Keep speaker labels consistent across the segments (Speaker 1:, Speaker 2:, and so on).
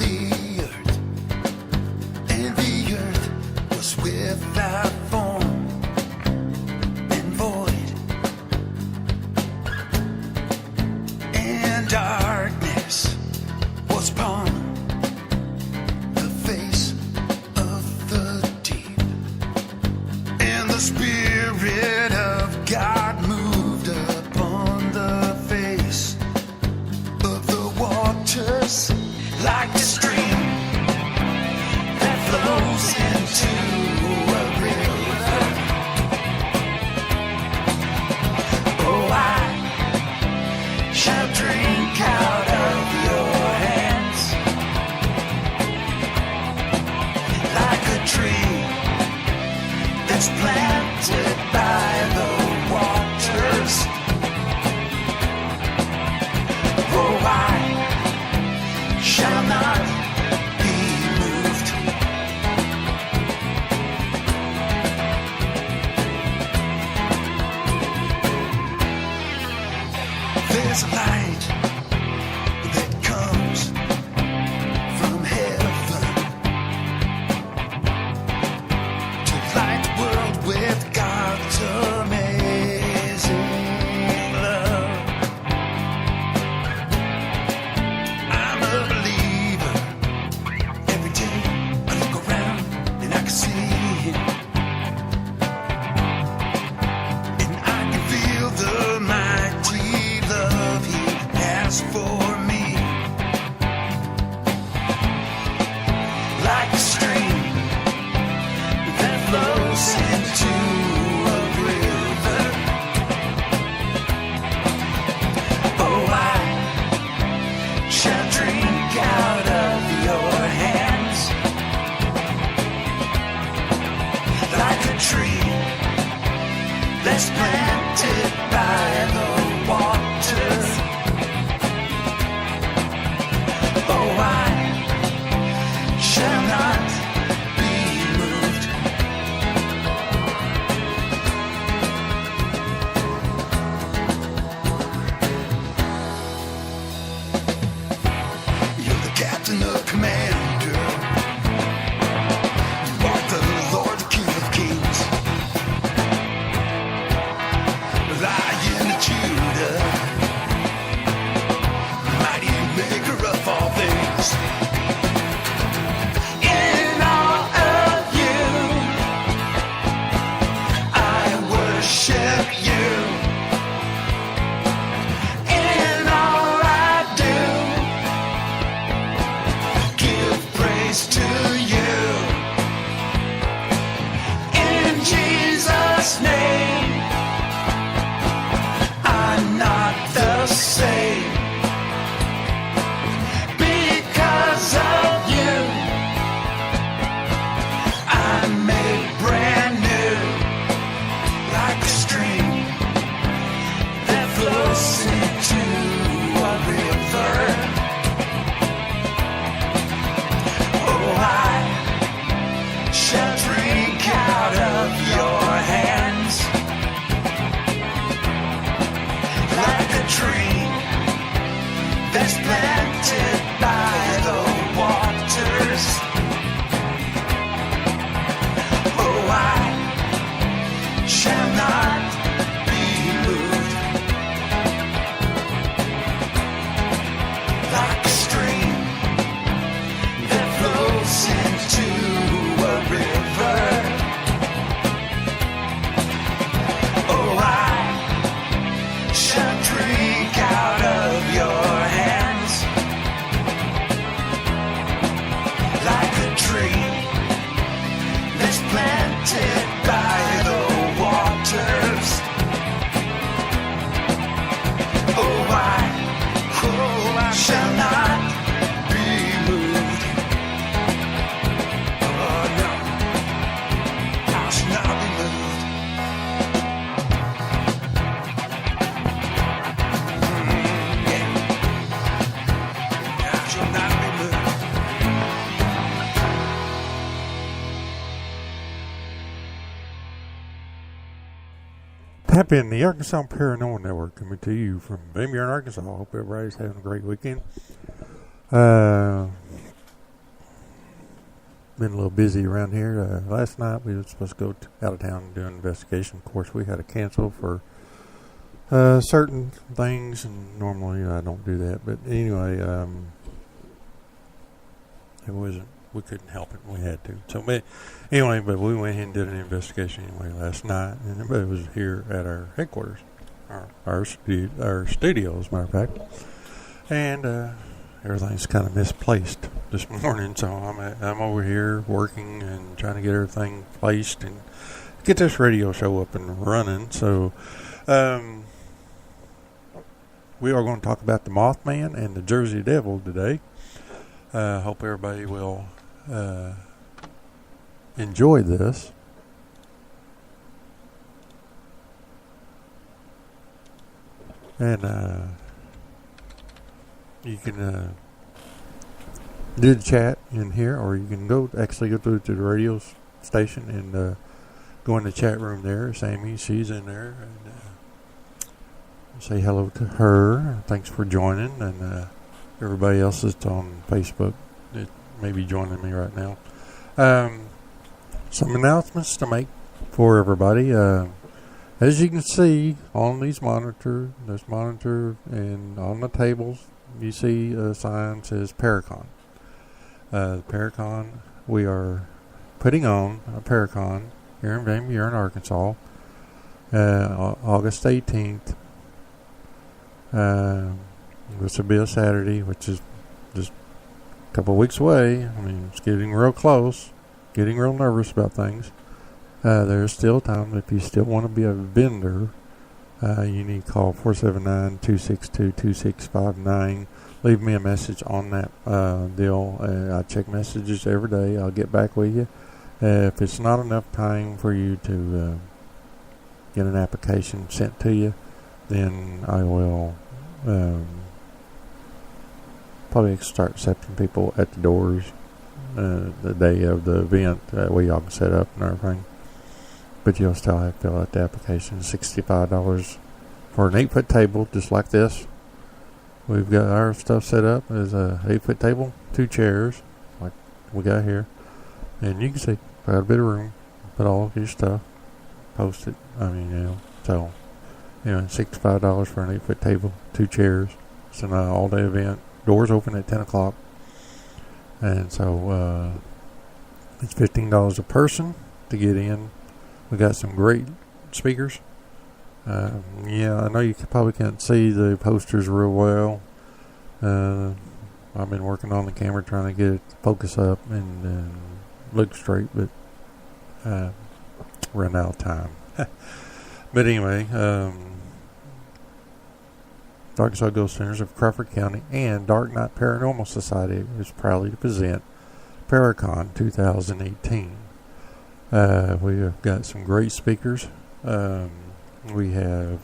Speaker 1: the earth, and the earth was without form and void, and darkness was upon the face of the deep, and the Spirit of God moved upon the face of the waters like a stream that flows into a river. Oh, I shall drink out of your hands like a tree that's planted by the waters. Oh, I shall not be moved. There's a light that comes from heaven to light the world with God's amazing love. I'm a believer. Every day I look around and I can see Him, and I can feel the mighty love He has for me, like a stream that flows into a river. Oh, I shall drink out of your hands like a tree that's planted by the waters. Oh, I shall not be moved. You're the captain of commander. You are the Lord, the King of kings. Lion of Judah, mighty maker of all things. In all of you, I worship you. In all I do, give praise to you. In Jesus' name, I'm not the same because of you. I'm made brand new, like a stream that flows into a river. Oh, I shall drink out of your hands like a tree that's planted by the waters. Oh, I shall not be moved, like a stream that flows into a river. Oh, I shall drink out of your hands like a tree that's planted by the waters. Oh, I shall not be moved. Oh, no, I shall not be moved. I shall not be moved.
Speaker 2: Tap in the Arkansas Paranormal Network coming to you from Bamier, Arkansas. I hope everybody's having a great weekend. been a little busy around here. Last night we were supposed to go out of town and do an investigation. Of course, we had to cancel for certain things, and normally I don't do that. But anyway, it wasn't. We couldn't help it. We had to. So, but anyway, but we went ahead and did an investigation anyway last night, and it was here at our headquarters, our studio, as a matter of fact, and everything's kind of misplaced this morning. So I'm over here working and trying to get everything placed and get this radio show up and running. So, we are going to talk about the Mothman and the Jersey Devil today. Hope everybody will enjoy this. And you can do the chat in here, or you can go through to the radio station and go in the chat room there. Sammy, she's in there, and say hello to her. Thanks for joining, and everybody else that's on Facebook that may be joining me right now. Some announcements to make for everybody. As you can see on this monitor, and on the tables, you see a sign that says Paracon. Paracon, we are putting on a Paracon here in Van Buren, Arkansas, August 18th. This will be a Saturday, which is just a couple of weeks away. I mean, it's getting real close, getting real nervous about things. There's still time. If you still want to be a vendor, you need to call 479-262-2659. Leave me a message on that deal. I check messages every day. I'll get back with you. If it's not enough time for you to get an application sent to you, then I will probably start accepting people at the doors the day of the event. Where y'all can set up and everything. But you'll still have to fill out the application. $65 for an 8-foot table, just like this. We've got our stuff set up as a 8-foot table, 2 chairs, like we got here. And you can see, got a bit of room, put all of your stuff, post it. So, $65 for an 8-foot table, 2 chairs. It's an all-day event. Doors open at 10 o'clock. And so, it's $15 a person to get in. We got some great speakers. I know you probably can't see the posters real well. I've been working on the camera trying to get it to focus up and look straight, but run out of time. But anyway, Arkansas Ghost Centers of Crawford County and Dark Night Paranormal Society is proudly to present Paracon 2018. We have got some great speakers. We have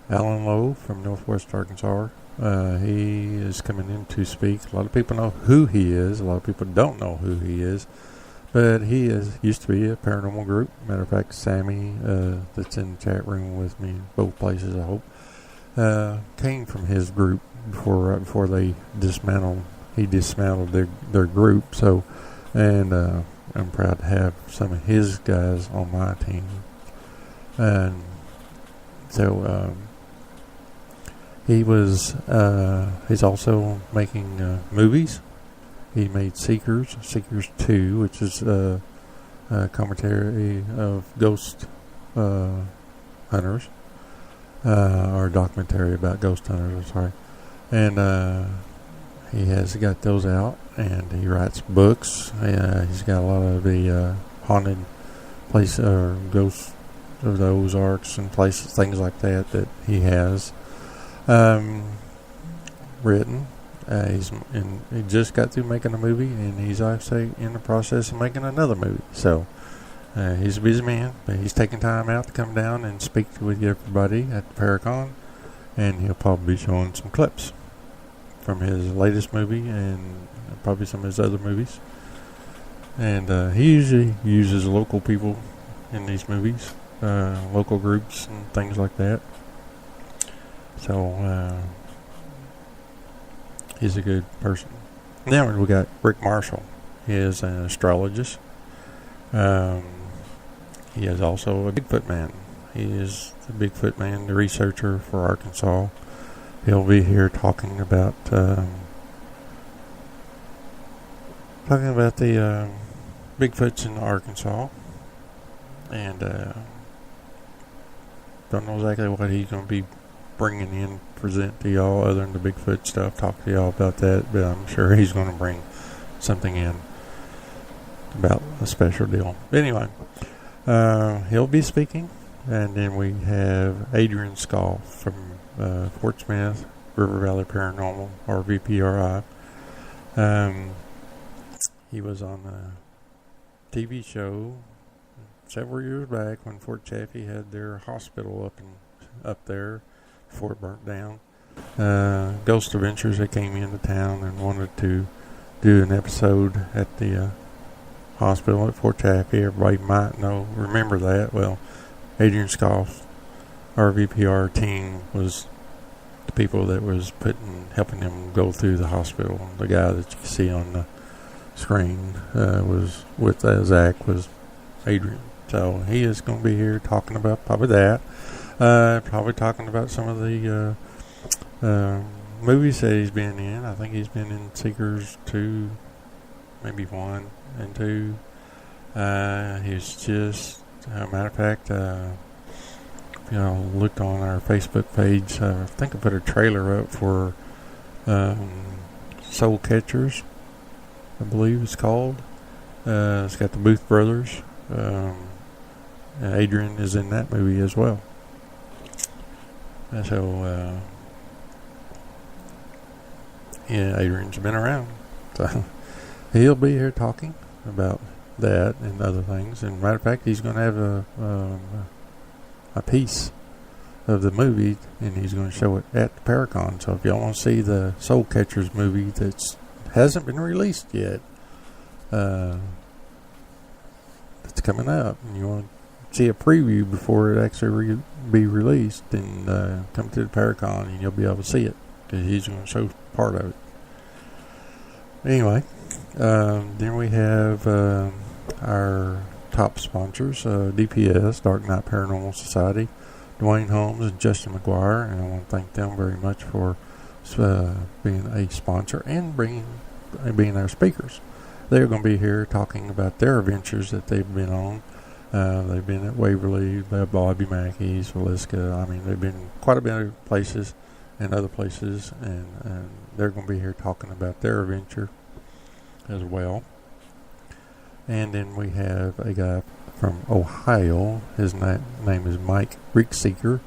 Speaker 2: Alan Lowe from Northwest Arkansas. He is coming in to speak. A lot of people know who he is. A lot of people don't know who he is. But he used to be a paranormal group. Matter of fact, Sammy, that's in the chat room with me in both places, I hope, came from his group right before they dismantled. He dismantled their group. So, and I'm proud to have some of his guys on my team. And so he's also making movies. He made Seekers 2, which is a commentary of ghost hunters, or a documentary about ghost hunters, I'm sorry. And he has got those out, and he writes books. He's got a lot of the haunted place or ghosts of the Ozarks and places, things like that he has written. He just got through making a movie, and he's actually in the process of making another movie. So he's a busy man, but he's taking time out to come down and speak with everybody at the Paracon, and he'll probably be showing some clips from his latest movie and probably some of his other movies. And he usually uses local people in these movies, local groups and things like that. So he's a good person. Now we got Rick Marshall. is an astrologist. He is also a Bigfoot man. He is the Bigfoot man, the researcher for Arkansas. He'll be here talking about the Bigfoots in Arkansas, and don't know exactly what he's going to be bringing in, present to y'all other than the Bigfoot stuff. Talk to y'all about that, but I'm sure he's going to bring something in about a special deal. But anyway, he'll be speaking, and then we have Adrian Scoff from Fort Smith, River Valley Paranormal, RVPRI. He was on a TV show several years back when Fort Chaffee had their hospital up there before it burnt down. Ghost Adventures, they came into town and wanted to do an episode at the hospital at Fort Chaffee. Everybody might remember that. Well, Adrian Scoff, RVPR team, was the people that was helping them go through the hospital. The guy that you see on the screen was with Zach, was Adrian. So he is going to be here talking about probably that. Probably talking about some of the movies that he's been in. I think he's been in Seekers 2, maybe 1 and 2. He's just, matter of fact, looked on our Facebook page. I think I put a trailer up for Soul Catchers, I believe it's called. It's got the Booth brothers. Adrian is in that movie as well. So, Adrian's been around. So, he'll be here talking about that and other things. And matter of fact, he's going to have a piece of the movie, and he's going to show it at the Paracon. So if y'all want to see the Soul Catchers movie that hasn't been released yet, it's coming up, and you want to see a preview before it actually be released, then come to the Paracon and you'll be able to see it, because he's going to show part of it. Anyway, then we have our top sponsors, DPS, Dark Night Paranormal Society, Dwayne Holmes and Justin McGuire, and I want to thank them very much for being a sponsor and being our speakers. They're going to be here talking about their adventures that they've been on. They've been at Waverly, Bobby Mackey's, Villisca. I mean, they've been quite a bit of places and other places, and they're going to be here talking about their adventure as well. And then we have a guy from Ohio. His name is Mike Rickseeker.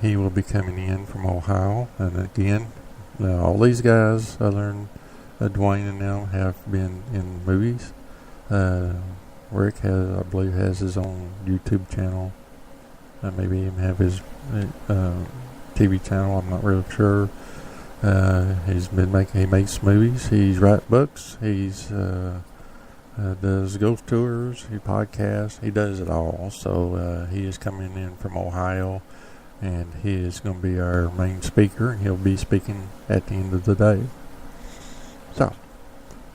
Speaker 2: He will be coming in from Ohio. And again, all these guys, other than Dwayne and them, have been in movies. Rick I believe has his own YouTube channel. Maybe even have his TV channel. I'm not really sure. He makes movies. He's writes books. He's does ghost tours. He podcasts. He does it all. So he is coming in from Ohio, and he is going to be our main speaker. He'll be speaking at the end of the day. So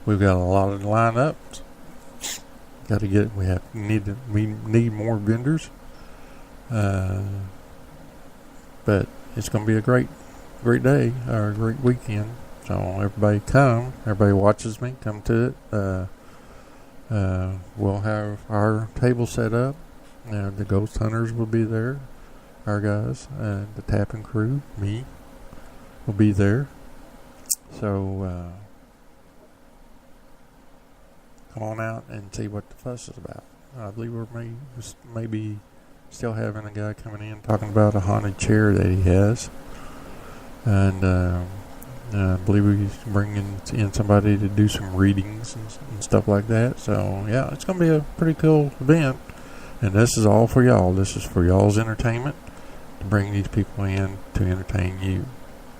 Speaker 2: we've got a lot of lineups. We need more vendors. But it's going to be a great day, or a great weekend. So everybody come. Everybody watches me. Come to it. We'll have our table set up. The ghost hunters will be there. Our guys, the tapping crew, me, will be there. So come on out and see what the fuss is about. I believe we're maybe still having a guy coming in talking about a haunted chair that he has. And I believe he's bringing in somebody to do some readings and stuff like that. So, yeah, it's going to be a pretty cool event. And this is all for y'all. This is for y'all's entertainment, to bring these people in to entertain you.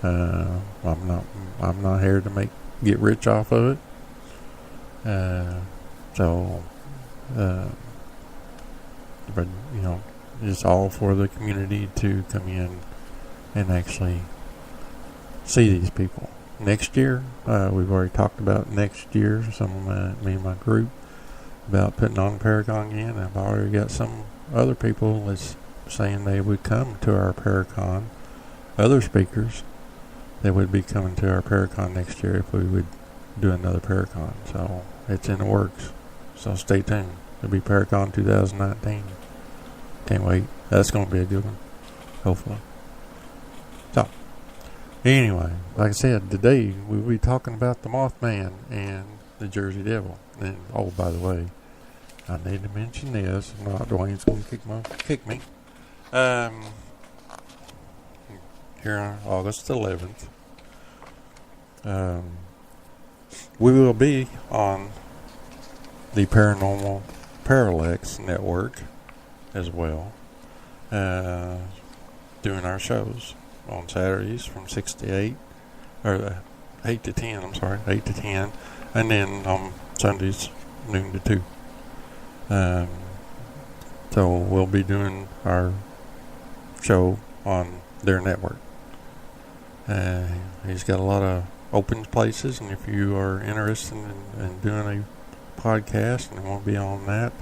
Speaker 2: I'm not here to get rich off of it. But it's all for the community to come in and actually see these people. next year. We've already talked about next year, me and my group, about putting on Paragon again. I've already got some other people that's saying they would come to our Paracon, other speakers that would be coming to our Paracon next year if we would do another Paracon. So it's in the works. So stay tuned. It'll be Paracon 2019. Can't wait. That's going to be a good one, hopefully. So, anyway, like I said, today we'll be talking about the Mothman and the Jersey Devil. And, oh, by the way, I need to mention this. If not, Dwayne's going to kick me. Here on August 11th, we will be on the Paranormal Parallax Network as well, doing our shows on Saturdays from 6 to 8, or 8 to 10, 8 to 10, and then on Sundays, noon to 2. So we'll be doing our show on their network. He's got a lot of open places, and if you are interested in doing a podcast and want to be on that,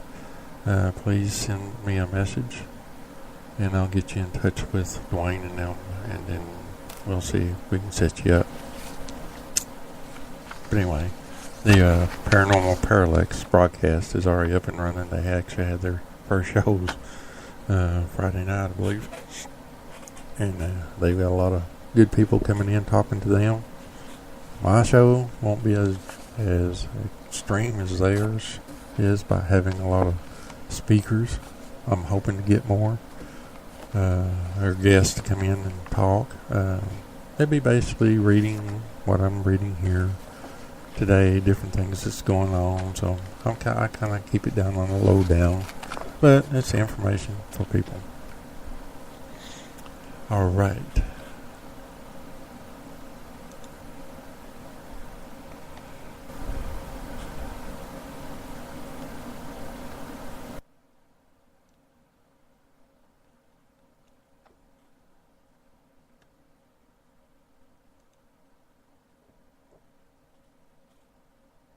Speaker 2: please send me a message, and I'll get you in touch with Dwayne and them, and then we'll see if we can set you up. But anyway, the Paranormal Parallax broadcast is already up and running. They actually had their first shows Friday night, I believe, and they've got a lot of good people coming in talking to them. My show won't be as extreme as theirs is by having a lot of speakers. I'm hoping to get more our guests to come in and talk. They'll be basically reading what I'm reading here today, different things that's going on. So I kind of keep it down on the low down, but it's information for people. All right.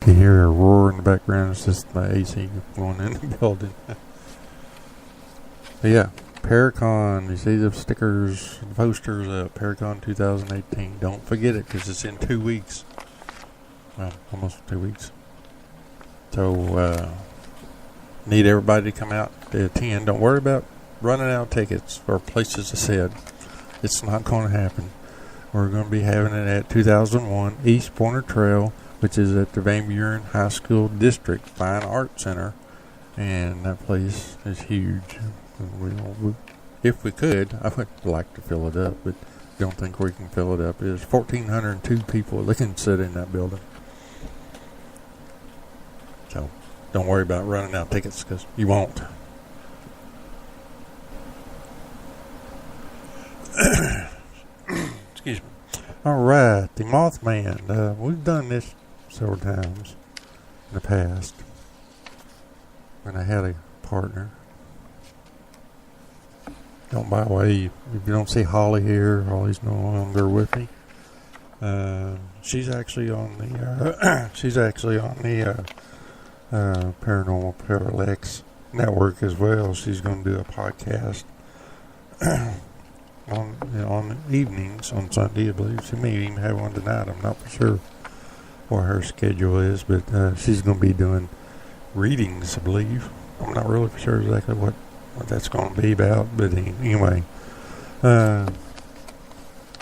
Speaker 2: You hear a roar in the background. It's just my AC going in the building. But yeah, Paracon. You see the stickers, the posters up. Paracon 2018. Don't forget it, because it's in 2 weeks. Well, almost 2 weeks. So need everybody to come out to attend. Don't worry about running out of tickets or places to sit. It's not going to happen. We're going to be having it at 2001 East Pointer Trail, which is at the Van Buren High School District Fine Arts Center, and that place is huge. If we could, I would like to fill it up, but don't think we can fill it up. There's 1,402 people that can sit in that building. So don't worry about running out of tickets, because you won't. Excuse me. All right, the Mothman. We've done this several times in the past when I had a partner. Don't, by the way, if you don't see Holly here, Holly's no longer with me. She's actually on the Paranormal Parallax Network as well. She's going to do a podcast on evenings on Sunday, I believe. She may even have one tonight. I'm not for sure what her schedule is, but she's going to be doing readings, I believe. I'm not really for sure exactly what that's going to be about, but anyway.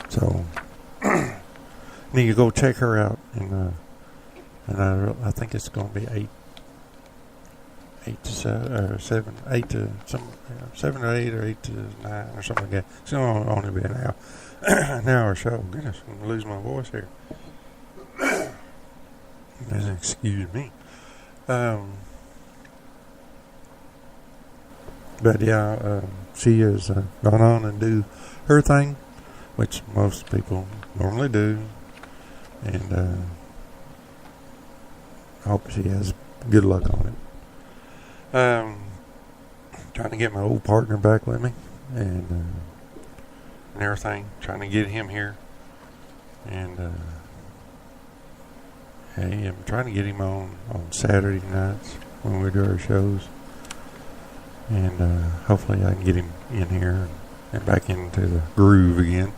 Speaker 2: So need to go check her out, and I think it's going to be 7 to 8 or 8 to 9 or something like that. It's going to only be an hour show. Goodness, I'm going to lose my voice here. Excuse me. But yeah, she has gone on and do her thing, which most people normally do, and I hope she has good luck on it. Trying to get my old partner back with me, and everything. Trying to get him here, and Hey, I'm trying to get him on Saturday nights when we do our shows. And hopefully I can get him in here and back into the groove again.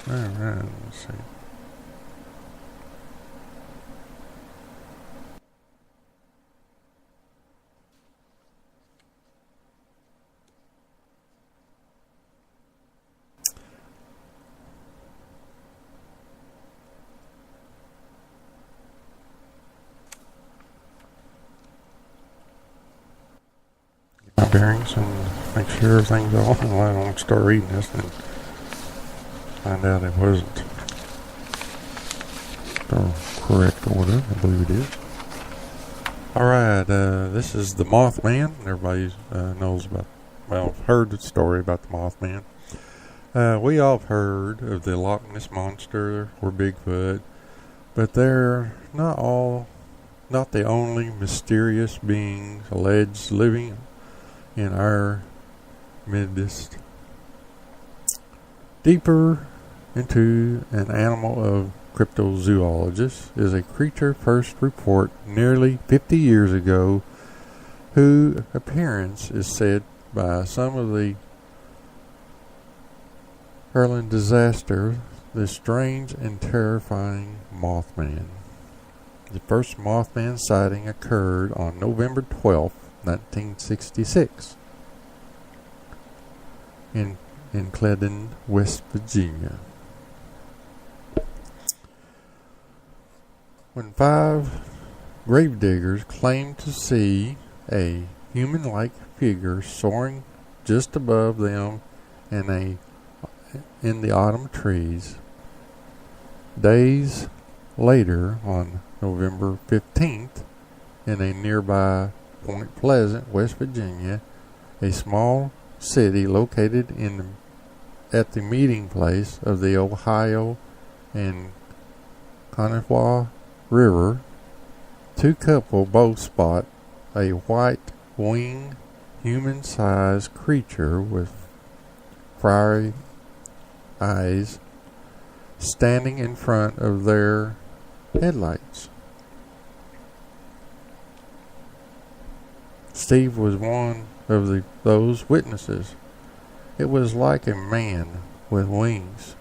Speaker 2: Alright, let's see. My bearings and make sure everything's on, and I don't start reading this and find out it wasn't the correct order. I believe it is. Alright, this is the Mothman. Everybody knows about, well, heard the story about the Mothman. We all have heard of the Loch Ness Monster or Bigfoot, but they're not the only mysterious beings alleged living in our midst. Deeper into an animal of cryptozoologists is a creature first reported nearly 50 years ago, whose appearance is said by some of the hurling disaster, the strange and terrifying Mothman. The first Mothman sighting occurred on November 12th, 1966 in Cleveland, West Virginia, when 5 gravediggers claimed to see a human-like figure soaring just above them in the autumn trees. Days later, on November 15th, in a nearby Point Pleasant, West Virginia, a small city located at the meeting place of the Ohio and Kanawha River, 2 couples both spot a white-winged, human-sized creature with fiery eyes standing in front of their headlights. Steve was one of those witnesses. It was like a man with wings.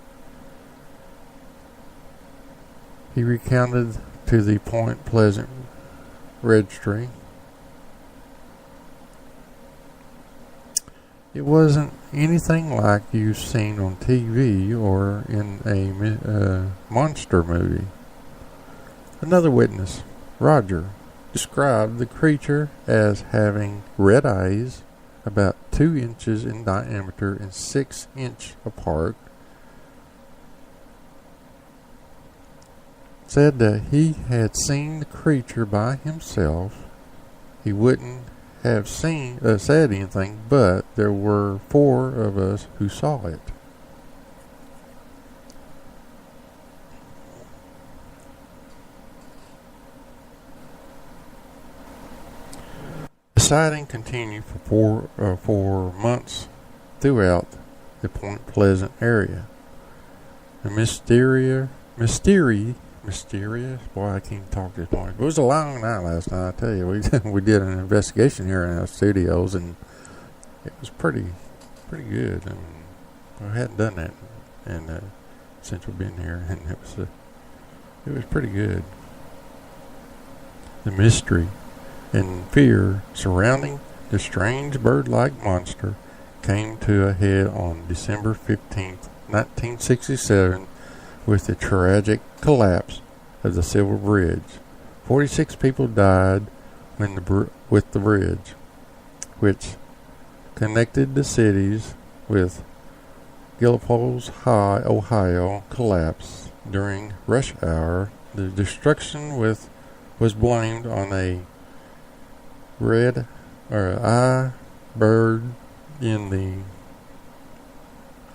Speaker 2: He recounted to the Point Pleasant Registry. It wasn't anything like you've seen on TV or in a monster movie. Another witness, Roger, described the creature as having red eyes, about 2 inches in diameter and 6 inches apart. Said that he had seen the creature by himself. He wouldn't have said anything, but there were 4 of us who saw it. The sighting continued for 4 months throughout the Point Pleasant area. The mysterious, boy, I can't talk this morning. It was a long night last night, I tell you. We did an investigation here in our studios, and it was pretty good. I mean, I hadn't done that since we've been here, and it was pretty good. The mystery and fear surrounding the strange bird-like monster came to a head on December 15th, 1967, with the tragic collapse of the Silver Bridge. 46 people died when with the bridge, which connected the cities with Gallipolis High, Ohio, collapsed during rush hour. The destruction was blamed on a eye bird in the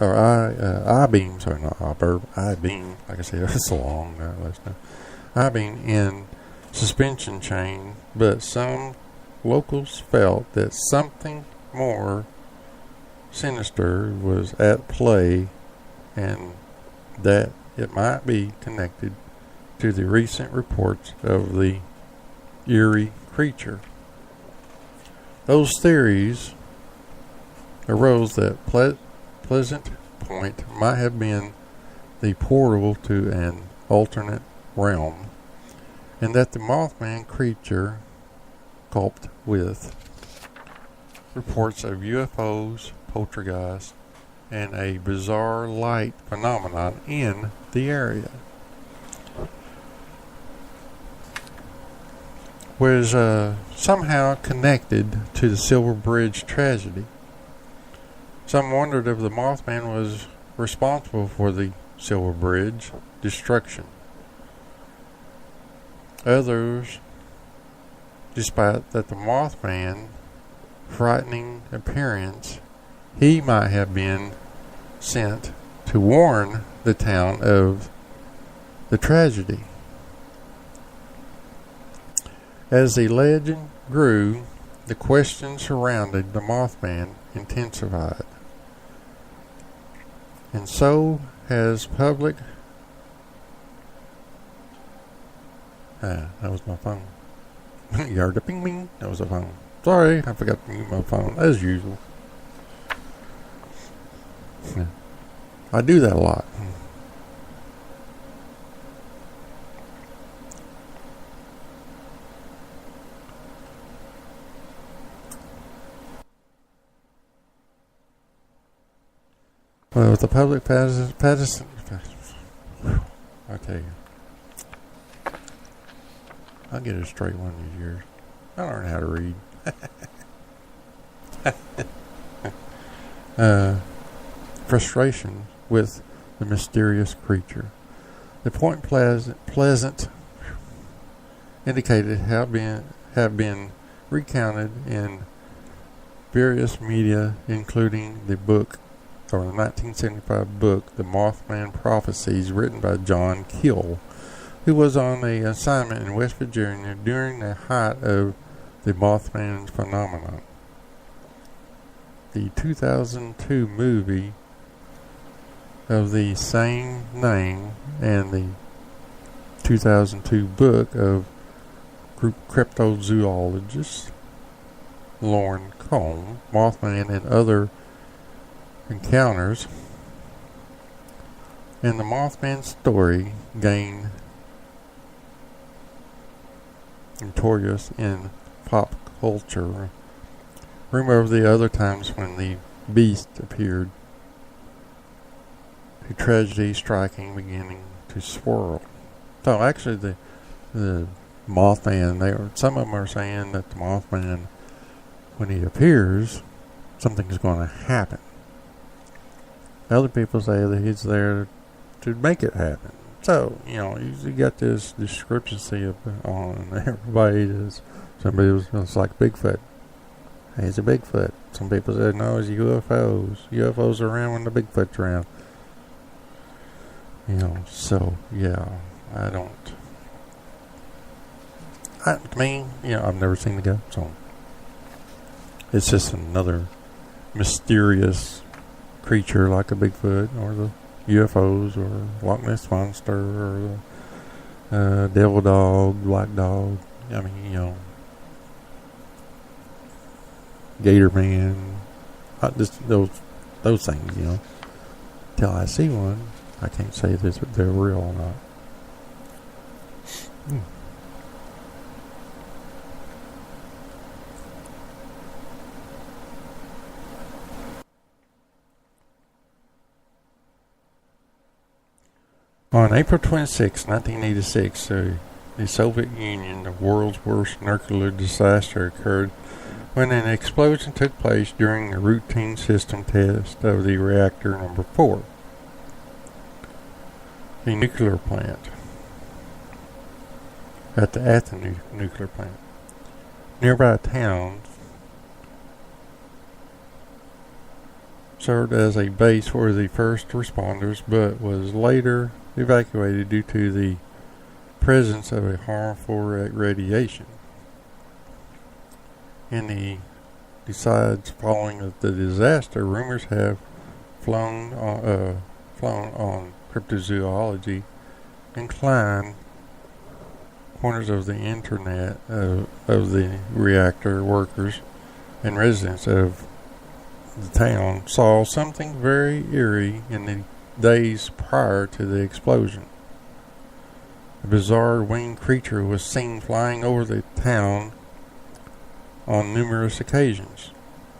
Speaker 2: I-beam, sorry, not I-bird, I-beam, like I said, it's a long night last night. I-beam in suspension chain, but some locals felt that something more sinister was at play, and that it might be connected to the recent reports of the eerie creature. Those theories arose that Pleasant Point might have been the portal to an alternate realm, and that the Mothman creature coped with reports of UFOs, poltergeists, and a bizarre light phenomenon in the area. Was somehow connected to the Silver Bridge tragedy. Some wondered if the Mothman was responsible for the Silver Bridge destruction. Others, despite that the Mothman frightening appearance, he might have been sent to warn the town of the tragedy. As the legend grew, the questions surrounding the Mothman intensified. And so has public... that was my phone. You heard the ping ping? That was a phone. Sorry, I forgot to mute my phone, as usual. Yeah. I do that a lot. Well, with the public okay. I'll get it straight one of these years. I learn how to read. Frustration with the mysterious creature. The Point Pleasant indicated have been recounted in various media, including the book, or the 1975 book, The Mothman Prophecies, written by John Keel, who was on an assignment in West Virginia during the height of the Mothman phenomenon. The 2002 movie of the same name and the 2002 book of cryptozoologist Lauren Cohn, Mothman and Other Encounters, and the Mothman story gained notorious in pop culture. Rumor of the other times when the beast appeared, the tragedy striking beginning to swirl. So actually the Mothman, some of them are saying that the Mothman, when he appears, something's going to happen. Other people say that he's there to make it happen. So, you got this discrepancy on everybody. Somebody was it's like Bigfoot. He's a Bigfoot. Some people said, no, it's UFOs. UFOs are around when the Bigfoot's around. So, yeah, I've never seen the guy, so it's just another mysterious creature like a Bigfoot or the UFOs or Loch Ness Monster or the Devil Dog, Black Dog. Gator Man. Just those things, Till I see one, I can't say if they're real or not. On April 26, 1986, the Soviet Union, the world's worst nuclear disaster, occurred when an explosion took place during a routine system test of the reactor number 4, the nuclear plant, at the nuclear plant. Nearby towns served as a base for the first responders, but was later evacuated due to the presence of a harmful radiation. In the decides following the disaster, rumors have flown on cryptozoology incline corners of the internet of the reactor workers and residents of the town saw something very eerie in the days prior to the explosion. A bizarre winged creature was seen flying over the town on numerous occasions.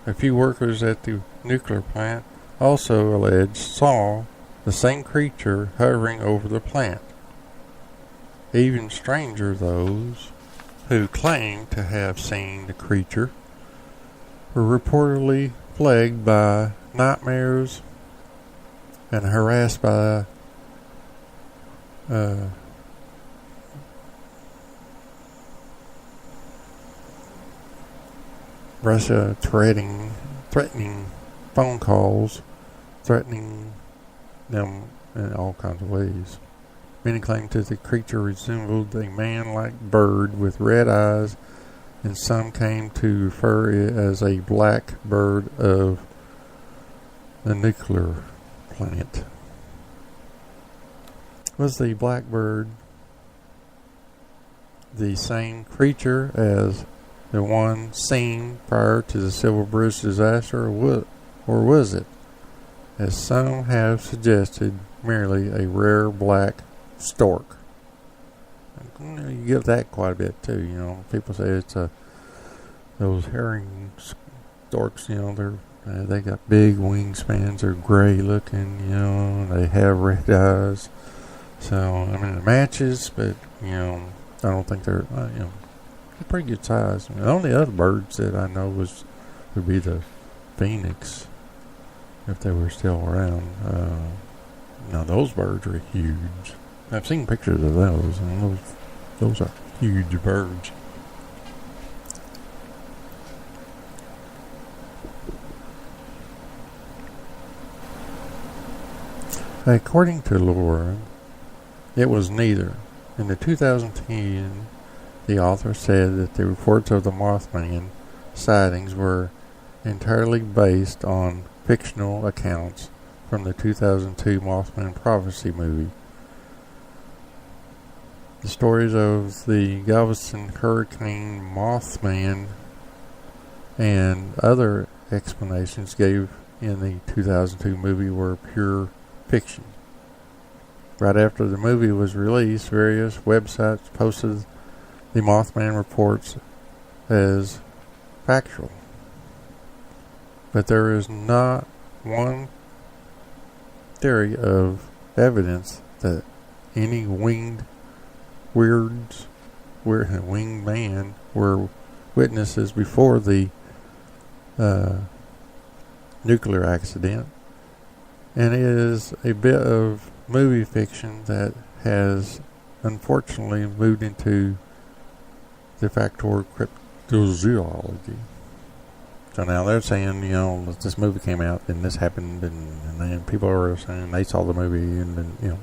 Speaker 2: A few workers at the nuclear plant also alleged saw the same creature hovering over the plant. Even stranger, those who claimed to have seen the creature were reportedly plagued by nightmares and harassed by Russia threatening phone calls, threatening them in all kinds of ways. Many claimed that the creature resembled a man-like bird with red eyes, and some came to refer it as a black bird of the nuclear plant. Was the black bird the same creature as the one seen prior to the Silver Bridge disaster, or was it, as some have suggested, merely a rare black stork? You get that quite a bit too. People say it's those herring storks. They got big wingspans. They're gray looking. They have red eyes. So it matches, but I don't think they're they're pretty good size. The only other birds that I know would be the phoenix, if they were still around. Now those birds are huge. I've seen pictures of those, and those are huge birds. According to lore, it was neither. In the 2010, the author said that the reports of the Mothman sightings were entirely based on fictional accounts from the 2002 Mothman Prophecy movie. The stories of the Galveston Hurricane, Mothman, and other explanations gave in the 2002 movie were pure fiction. Right after the movie was released, various websites posted the Mothman reports as factual. But there is not one theory of evidence that any winged man were witnesses before the nuclear accident, and it is a bit of movie fiction that has unfortunately moved into the factor cryptozoology. So now they're saying, that this movie came out and this happened, and then people are saying they saw the movie, and then,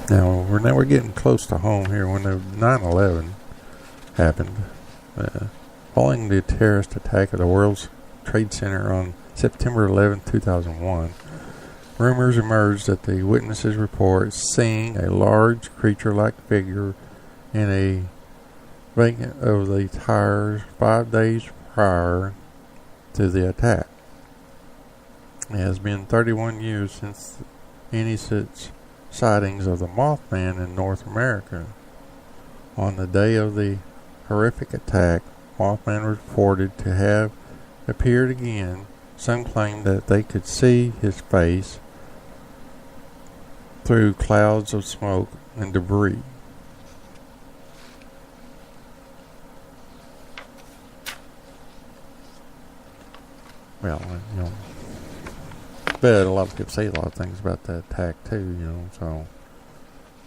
Speaker 2: Now we're getting close to home here. When the 9/11 happened, following the terrorist attack at the World Trade Center on September 11, 2001, rumors emerged that the witnesses report seeing a large creature-like figure in a vacant of the tires 5 days prior to the attack. It has been 31 years since any such sightings of the Mothman in North America. On the day of the horrific attack, Mothman was reported to have appeared again. Some claimed that they could see his face through clouds of smoke and debris. Well, but a lot of people say a lot of things about that attack too, so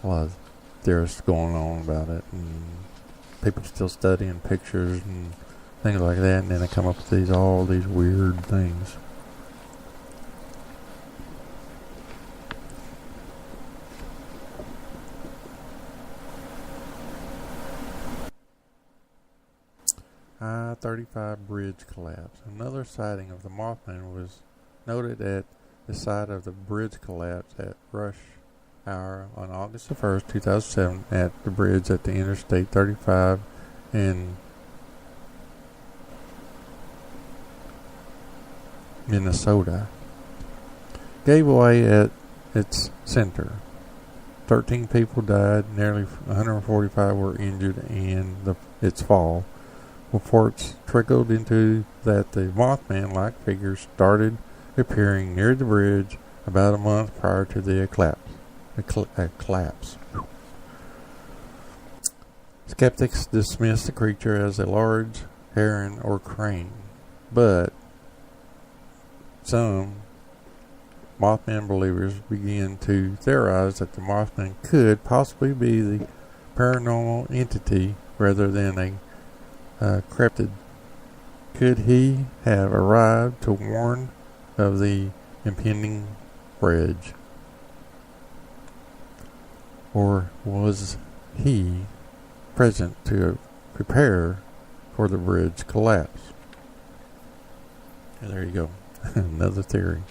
Speaker 2: a lot of theorists going on about it, and people still studying pictures and things like that, and then they come up with all these weird things. 35 bridge collapse. Another sighting of the Mothman was noted at the site of the bridge collapse at rush hour on August the 1st, 2007 at the bridge at the Interstate 35 in Minnesota. Gave way at its center. 13 people died, nearly 145 were injured in its fall. Reports trickled into that the Mothman-like figures started appearing near the bridge about a month prior to the collapse. Skeptics dismiss the creature as a large heron or crane, but some Mothman believers begin to theorize that the Mothman could possibly be the paranormal entity rather than a cryptid. Could he have arrived to warn of the impending bridge? Or was he present to prepare for the bridge collapse? And there you go. Another theory.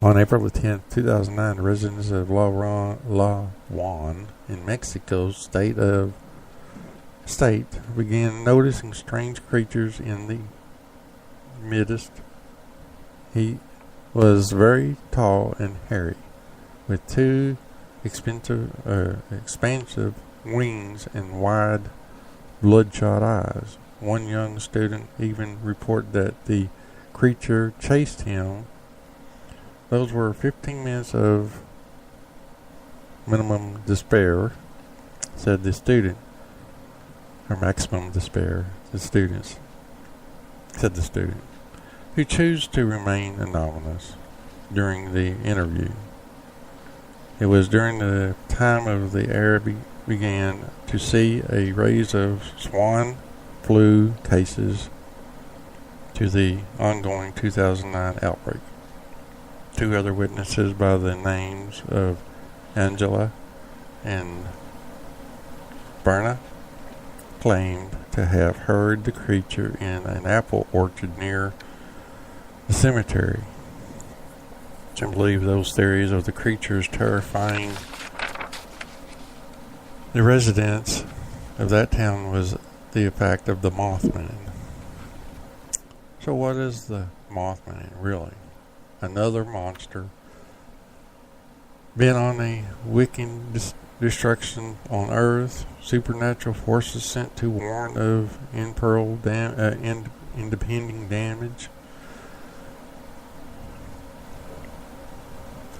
Speaker 2: On April the 10th, 2009, the residents of La Juan in Mexico state began noticing strange creatures in the midst. He was very tall and hairy, with two expansive wings and wide, bloodshot eyes. One young student even reported that the creature chased him. Those were 15 minutes of minimum despair, said the student, or maximum despair, said the student, who chose to remain anonymous during the interview. It was during the time of the air began to see a rise of swine flu cases to the ongoing 2009 outbreak. Two other witnesses by the names of Angela and Berna claimed to have heard the creature in an apple orchard near the cemetery. I believe those theories of the creatures terrifying the residents of that town was the effect of the Mothman. So what is the Mothman really? Another monster bent on a wicked destruction on Earth, supernatural forces sent to warn of impending damage,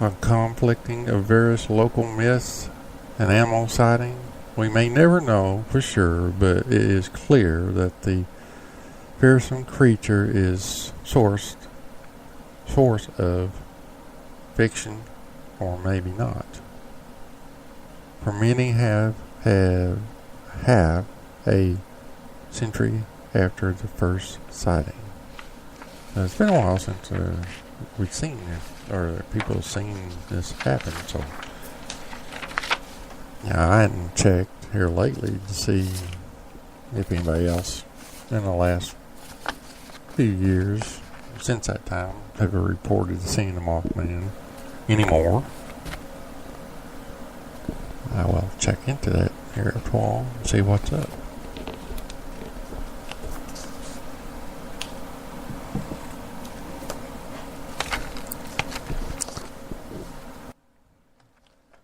Speaker 2: a conflicting of various local myths and animal sighting. We may never know for sure, but it is clear that the fearsome creature is source of fiction, or maybe not. For many have a century after the first sighting. It's been a while since we've seen this, or people have seen this happen. So, yeah, I hadn't checked here lately to see if anybody else in the last few years since that time have reported seeing the Mothman anymore. I will check into that here at all and see what's up.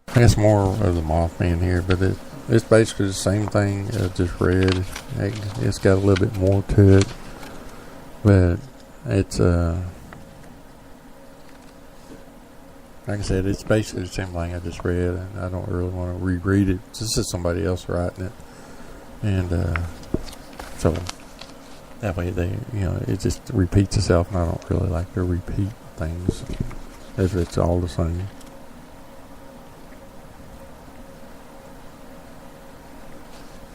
Speaker 2: I guess more of the Mothman here, but it's basically the same thing I just read. It's got a little bit more to it, but it's like I said, it's basically the same thing I just read, and I don't really want to reread it. This is somebody else writing it, and so that way it just repeats itself, and I don't really like to repeat things if it's all the same.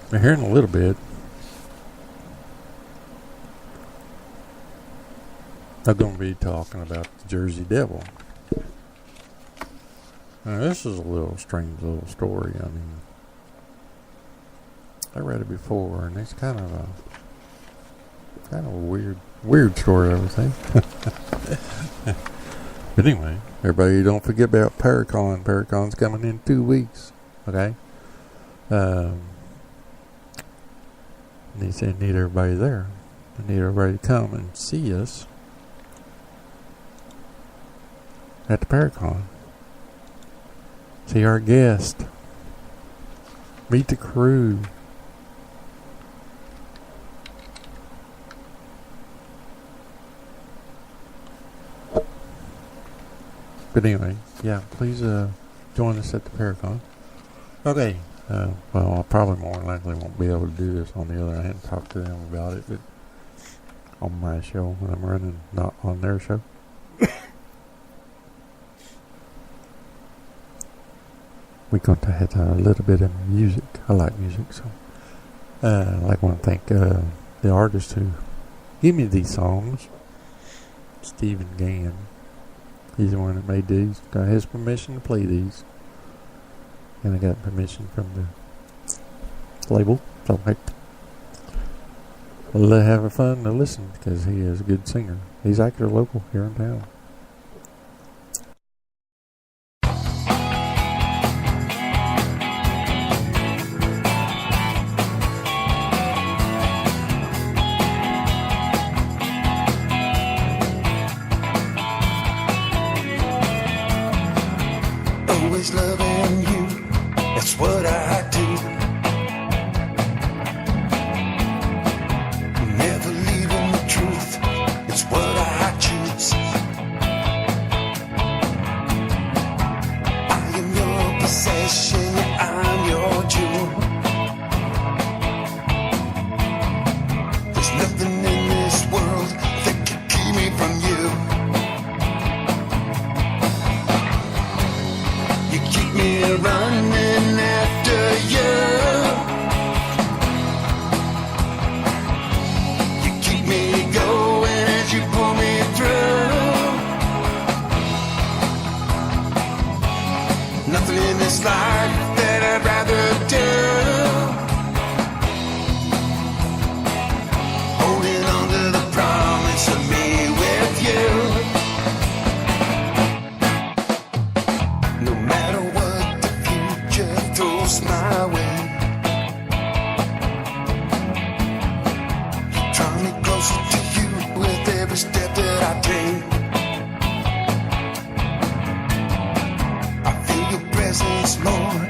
Speaker 2: But here in a little bit, I'm going to be talking about the Jersey Devil. Now, this is a little strange little story. I mean, I read it before, and it's kind of a weird story, I would say. But anyway, everybody don't forget about Paracon. Paracon's coming in 2 weeks. Okay? They said need everybody there. They need everybody to come and see us at the Paracon. See our guest. Meet the crew. But anyway, yeah, please join us at the Paracon. Okay, well, I probably more than likely won't be able to do this on the other. I hadn't talked to them about it, but on my show when I'm running, not on their show. We're going to have a little bit of music. I like music, so I'd like to thank the artist who gave me these songs, Stephen Gann. He's the one that made these. Got his permission to play these. And I got permission from the label. So we'll have fun to listen because he is a good singer. He's actually local here in town.
Speaker 1: Always loving you, that's what I do. Never leaving the truth, it's what I choose. I am your possession, I'm your jewel. There's nothing in this world that can keep me from you. Keep me running after you. You keep me going as you pull me through. Nothing in this life that I'd rather do. Holding on to the promise of me with you. My way, you draw me closer to you with every step that I take. I feel your presence, Lord.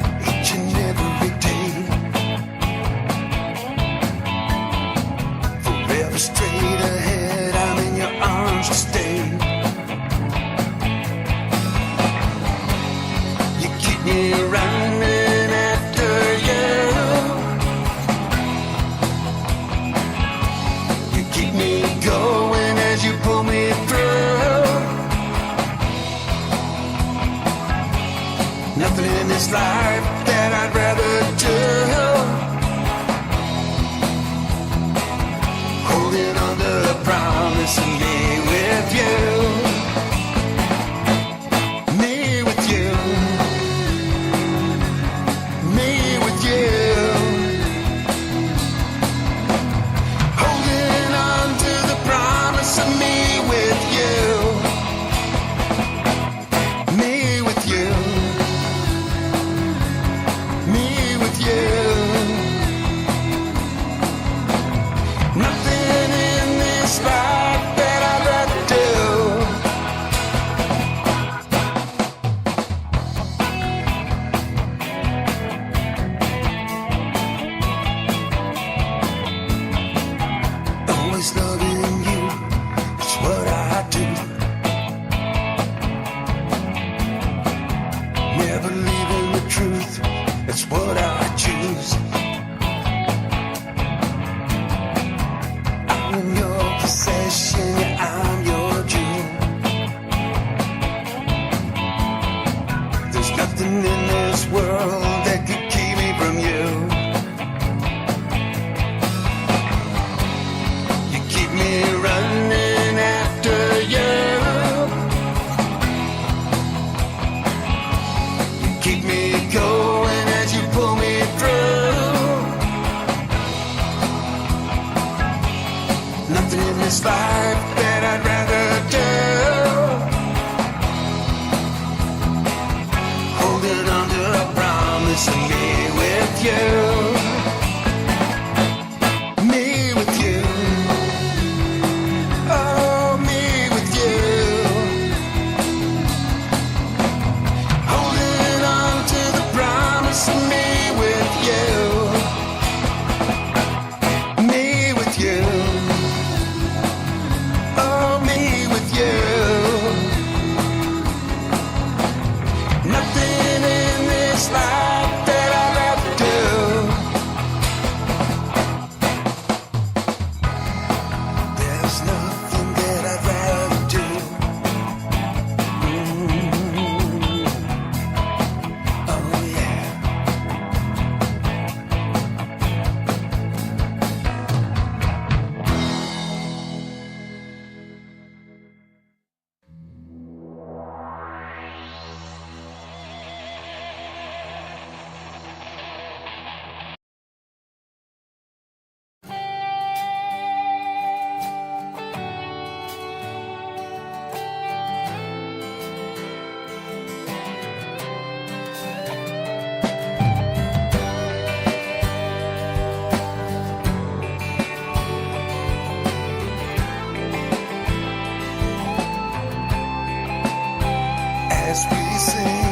Speaker 1: as we sing,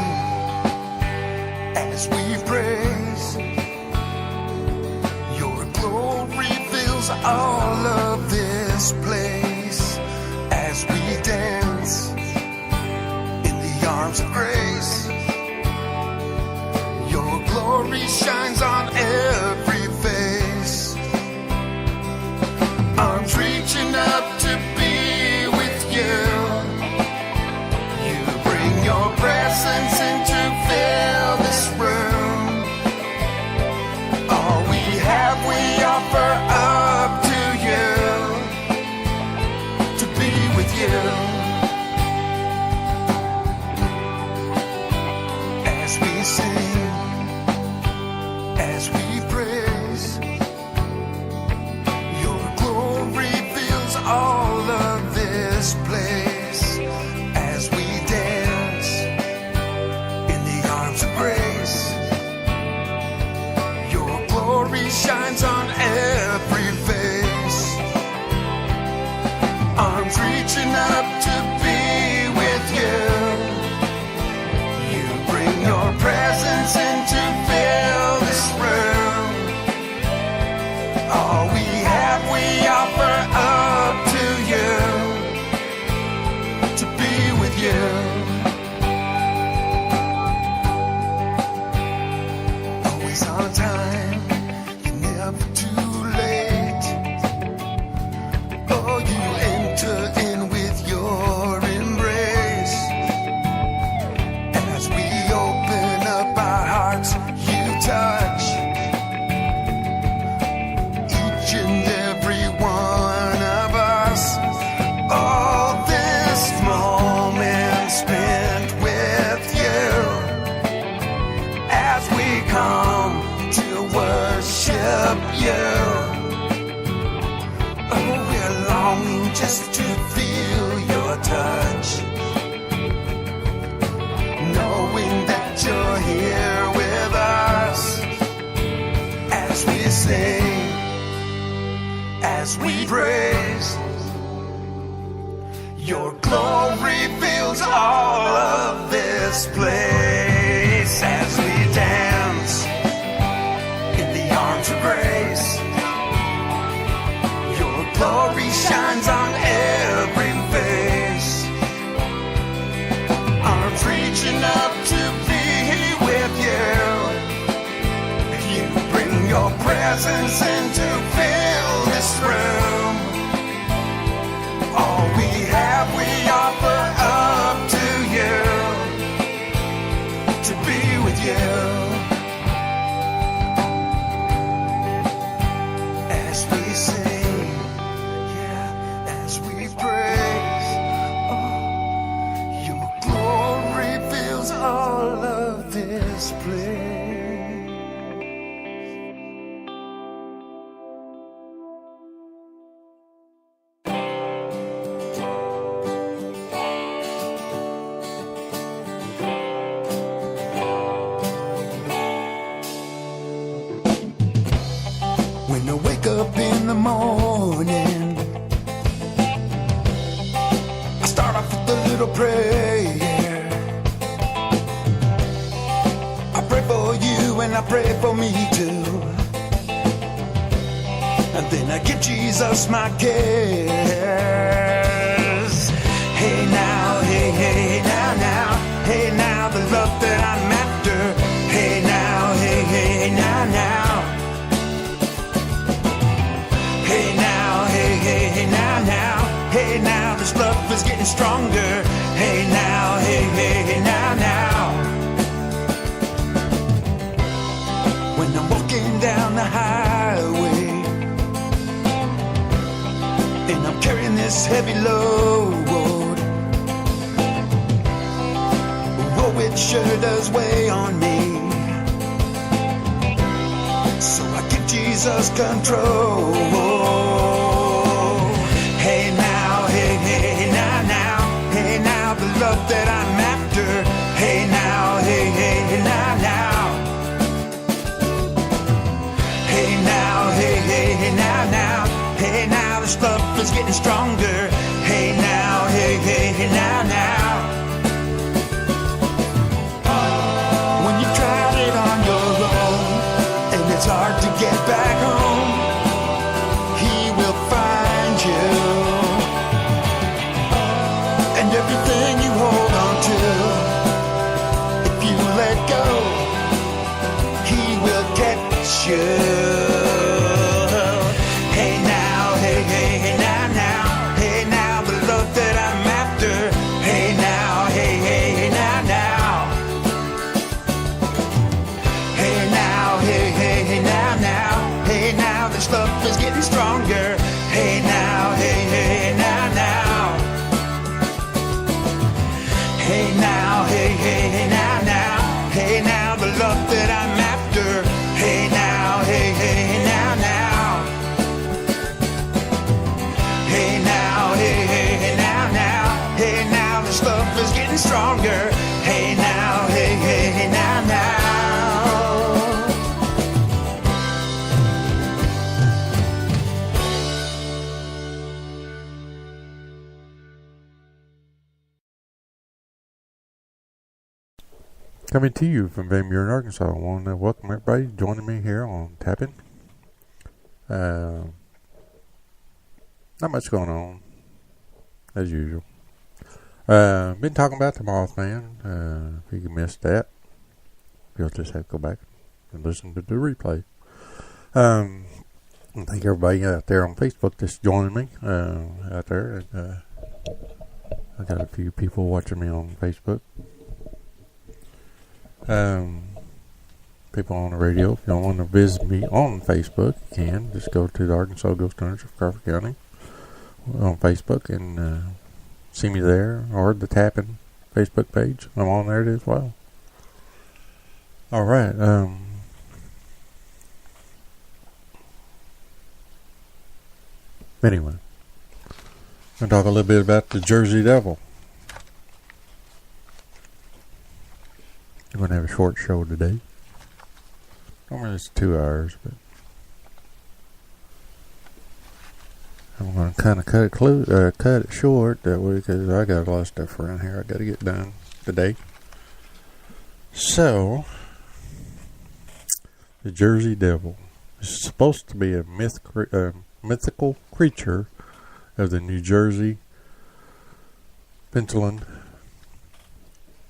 Speaker 1: as we praise. Your glory fills all of this place as we dance in the arms of grace. Your glory shines on every face. Arms reaching up to be with you. You bring your presence in to fill this room. All we have we offer up to you, to be with you. As we sing, as we praise, your glory fills all of this place as we dance in the arms of grace. Your glory shines on every face. Arms reaching up to be with you. You bring your presence in to fill this room. All we have we offer up to you, to be with you. Always on time, you're never too late. Oh, you enter in with your embrace. As we open up our hearts, you touch each and every one of us. All this moment spent with you as we come to worship you. Oh, we're longing just to feel your touch, knowing that you're here with us as we sing, as we praise. Your glory fills all of this place as we dance in the arms of grace. Your glory shines on every face. Arms reaching up to be with you. You bring your presence in to fill this room. All we have we offer up to you, to be with you. As we sing, yeah, as we praise, oh, your glory fills all of this place. When I wake up in the morning, I start off with a little prayer. I pray for you and I pray for me too. And then I give Jesus my cares. Hey now, hey, hey, now, now. Hey now, the love that I'm after. Hey now, hey, hey, now, now. Hey now, hey, hey, hey, now, now. Hey now, this love is getting stronger. Hey now, hey, hey, hey, now, now. When I'm walking down the highway and I'm carrying this heavy load, oh, it sure does weigh on me. So I give Jesus control. Hey now, hey, hey, now, now. Hey now, the love that I'm after. Hey now, hey, hey, now, now. Hey now, hey, hey, now, now. Hey now, this love is getting stronger. Hey now, hey, hey, now, now. and everything you hold on to. If you let go, he will catch you. Hey now, hey, hey, hey now, now. Hey now, the love that I'm after. Hey now, hey, hey, hey now, now. Hey now, hey, hey, hey now, now. Hey now, this love is getting stronger. Hey now, hey, hey, now, now. Hey now, hey, hey, hey now, now. Hey now, the love that I'm after. Hey now, hey, hey, hey now, now. Hey now, hey, hey, hey now, now. Hey now, this love is getting stronger. Hey now, hey, hey, hey now, now.
Speaker 2: Coming to you from Van Buren, Arkansas. I want to welcome everybody joining me here on Tapping. Not much going on, as usual. Been talking about the Mothman. If you missed that, you'll just have to go back and listen to the replay. Thank everybody out there on Facebook that's joining me out there. I got a few people watching me on Facebook. People on the radio, if you don't want to visit me on Facebook, you can just go to the Arkansas Ghost Hunters of Crawford County on Facebook and see me there, or the Tapping Facebook page. I'm on there as well. Alright, anyway, I'm going to talk a little bit about the Jersey Devil. I'm going to have a short show today. Normally it's 2 hours, but I'm going to kind of cut it short that way because I got a lot of stuff around here I got to get done today. So, the Jersey Devil is supposed to be a mythical creature of the New Jersey Peninsula.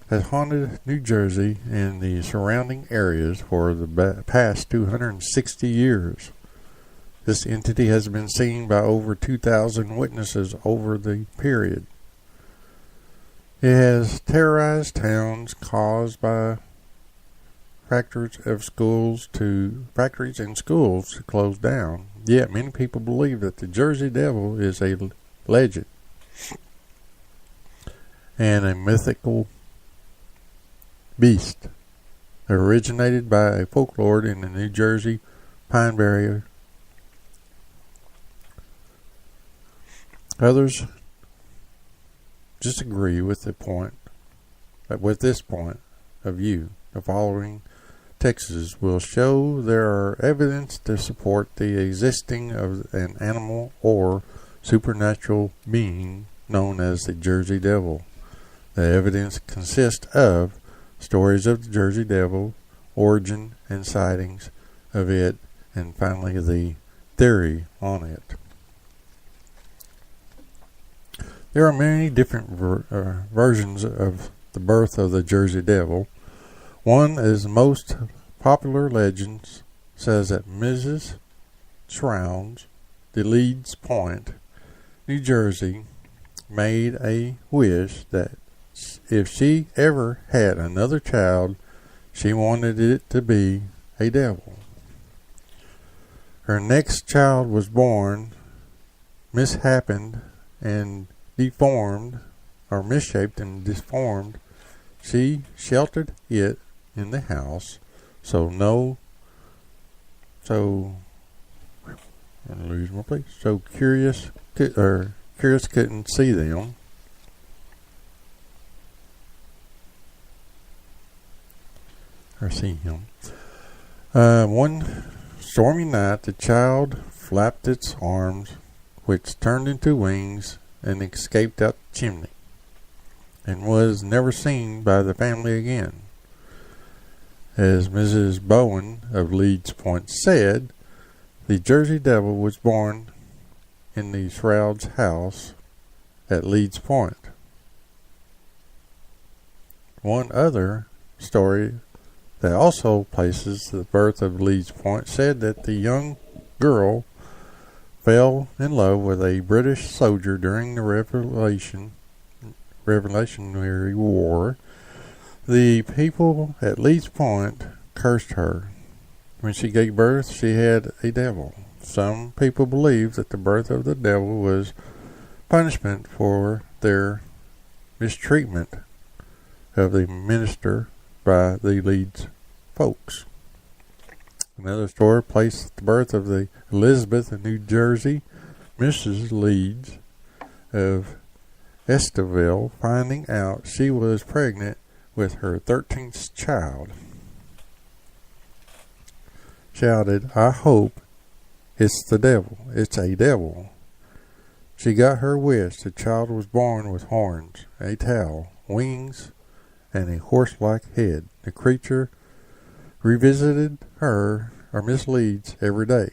Speaker 2: Has haunted New Jersey and the surrounding areas for the past 260 years. This entity has been seen by over 2,000 witnesses over the period. It has terrorized towns caused by factories and schools to close down. Yet many people believe that the Jersey Devil is a legend and a mythical beast originated by a folklore in the New Jersey Pine Barrier. Others disagree with this point of view. The following texts will show there are evidence to support the existing of an animal or supernatural being known as the Jersey Devil. The evidence consists of stories of the Jersey Devil, origin and sightings of it, and finally the theory on it. There are many different versions of the birth of the Jersey Devil. One is the most popular legends says that Mrs. Shrounds, the Leeds Point, New Jersey, made a wish that if she ever had another child, she wanted it to be a devil. Her next child was born, mishappened and deformed, or misshaped and deformed. She sheltered it in the house, so curious couldn't see them. Or see him. One stormy night, the child flapped its arms, which turned into wings and escaped out the chimney, and was never seen by the family again. As Mrs. Bowen of Leeds Point said, the Jersey Devil was born in the Shroud's house at Leeds Point. One other story that also places the birth of Leeds Point said that the young girl fell in love with a British soldier during the Revolutionary War. The people at Leeds Point cursed her. When she gave birth, she had a devil. Some people believe that the birth of the devil was punishment for their mistreatment of the minister by the Leeds folks. Another story placed the birth of the Elizabeth in New Jersey, Mrs. Leeds of Estaville, finding out she was pregnant with her 13th child. Shouted, "I hope it's the devil. It's a devil." She got her wish. The child was born with horns, a tail, wings, and a horse-like head. The creature revisited her, or Miss Leeds, every day.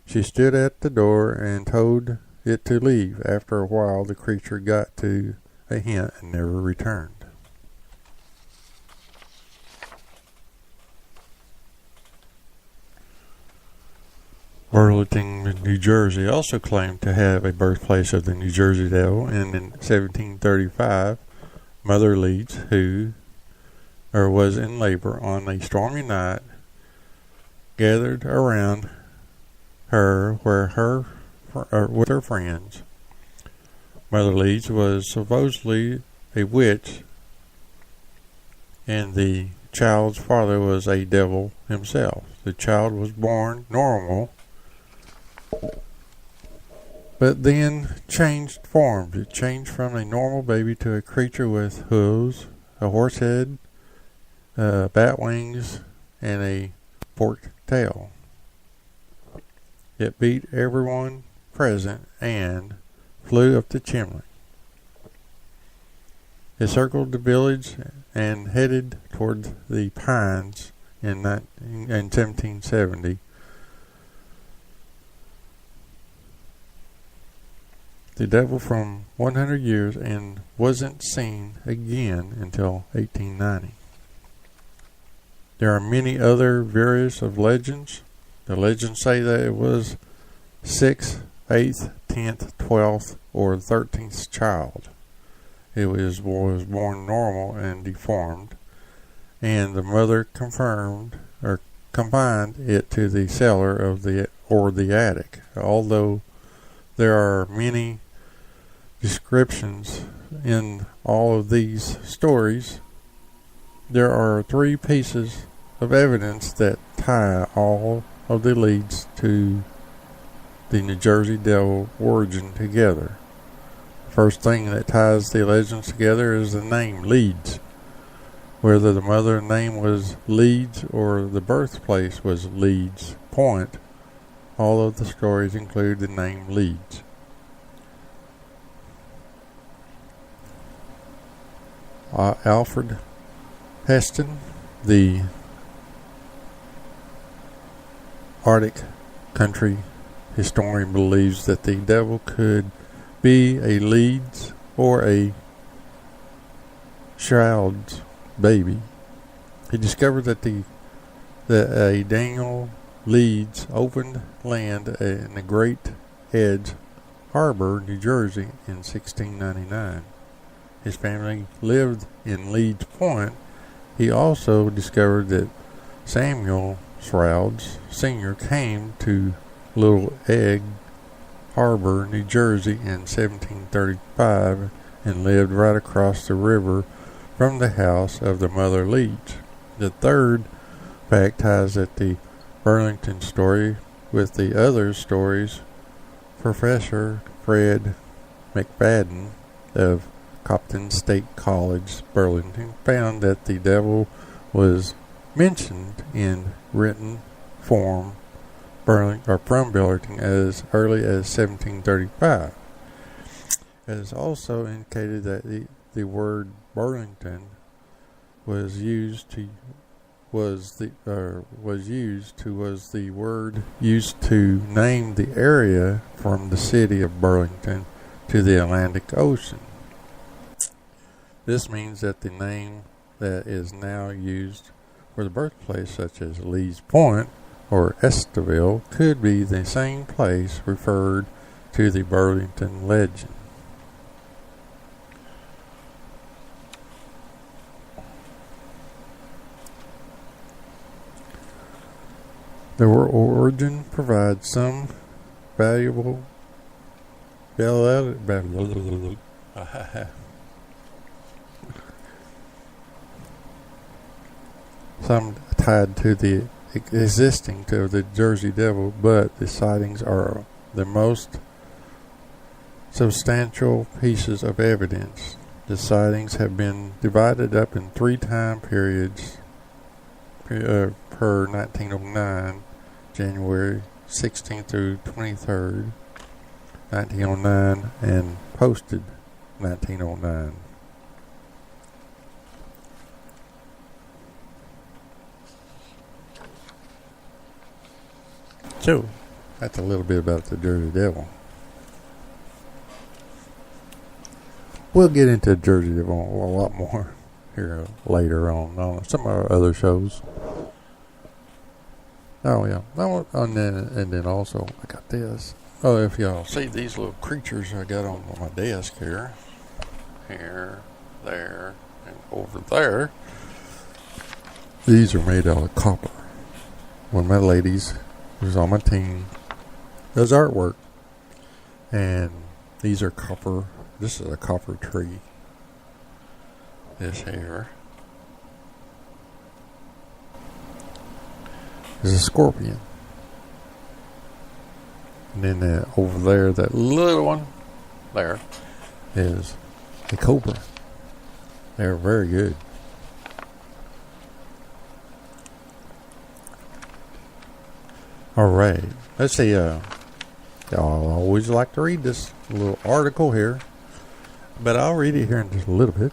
Speaker 2: She stood at the door and told it to leave. After a while, the creature got to a hint and never returned. Burlington, New Jersey, also claimed to have a birthplace of the New Jersey Devil, and in 1735, Mother Leeds, who was in labor on a stormy night, gathered around her with her friends. Mother Leeds was supposedly a witch, and the child's father was a devil himself. The child was born normal, but then changed forms. It changed from a normal baby to a creature with hooves, a horse head, bat wings, and a forked tail. It beat everyone present and flew up the chimney. It circled the village and headed toward the Pines in 1770. The devil from 100 years and wasn't seen again until 1890. There are many other variants of legends. The legends say that it was 6th, 8th, 10th, 12th, or 13th child. It was born normal and deformed, and the mother confined it to the cellar of the attic. Although there are many descriptions in all of these stories, there are 3 pieces of evidence that tie all of the leads to the New Jersey Devil origin together. First thing that ties the legends together is the name Leeds. Whether the mother name was Leeds or the birthplace was Leeds Point, all of the stories include the name Leeds. Alfred Heston, the Arctic country historian, believes that the devil could be a Leeds or a Shroud's baby. He discovered that a Daniel Leeds opened land in the Great Edge Harbor, New Jersey, in 1699. His family lived in Leeds Point. He also discovered that Samuel Shrouds Sr. came to Little Egg Harbor, New Jersey in 1735 and lived right across the river from the house of the mother Leeds. The third fact ties at the Burlington story with the other stories. Professor Fred McFadden of Copton State College, Burlington, found that the devil was mentioned in written form from Burlington as early as 1735. It is also indicated that the word Burlington was the word used to name the area from the city of Burlington to the Atlantic Ocean. This means that the name that is now used for the birthplace, such as Lee's Point or Estaville, could be the same place referred to the Burlington legend. The origin provides some valuable some tied to the existing to the Jersey Devil, but the sightings are the most substantial pieces of evidence. The sightings have been divided up in 3 time periods per 1909, January 16th through 23rd, 1909, and posted 1909. So, that's a little bit about the Jersey Devil. We'll get into Jersey Devil a lot more here later on some of our other shows. Oh yeah, and then also I got this. Oh, if y'all see these little creatures I got on my desk here, there, and over there. These are made out of copper. One of my ladies who's on my team does artwork, and these are copper. This is a copper tree. This here is a scorpion. And then over there, that little one there is a cobra. They're very good. Alright, let's see. I always like to read this little article here, but I'll read it here in just a little bit.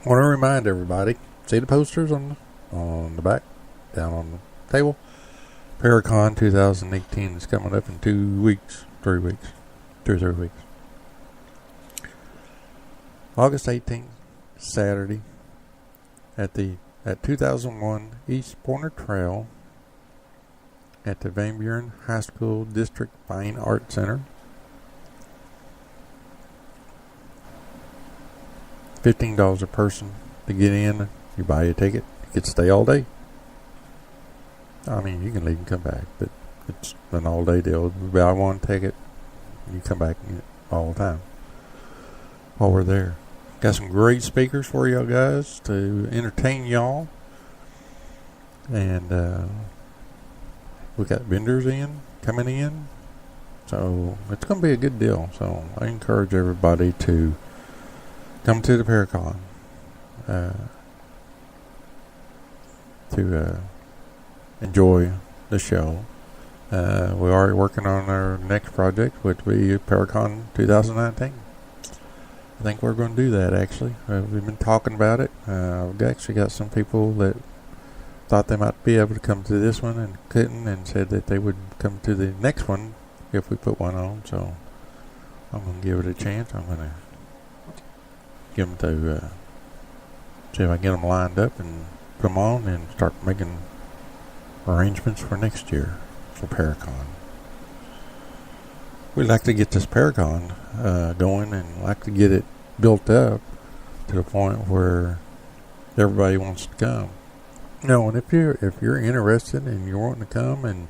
Speaker 2: I want to remind everybody, see the posters on the back, down on the table. Paracon 2018 is coming up in 2 weeks, 3 weeks, 2 or 3 weeks. August 18th, Saturday, at 2001 East Pointer Trail at the Van Buren High School District Fine Art Center. $15 a person to get in. You buy a ticket, you get to stay all day. I mean, you can leave and come back, but it's an all-day deal. You buy one ticket, you come back all the time while we're there. Got some great speakers for y'all guys to entertain y'all. And we got vendors coming in. So it's going to be a good deal. So I encourage everybody to come to the Paracon to enjoy the show. We're already working on our next project, which will be Paracon 2019. I think we're going to do that, actually. We've been talking about it. We've actually got some people that thought they might be able to come to this one and couldn't, and said that they would come to the next one if we put one on. So I'm going to give it a chance. I'm going to give them to see if I can get them lined up and put them on and start making arrangements for next year for Paracon. We'd like to get this Paracon going, and like to get it built up to the point where everybody wants to come. No, and if you're interested and you're wanting to come and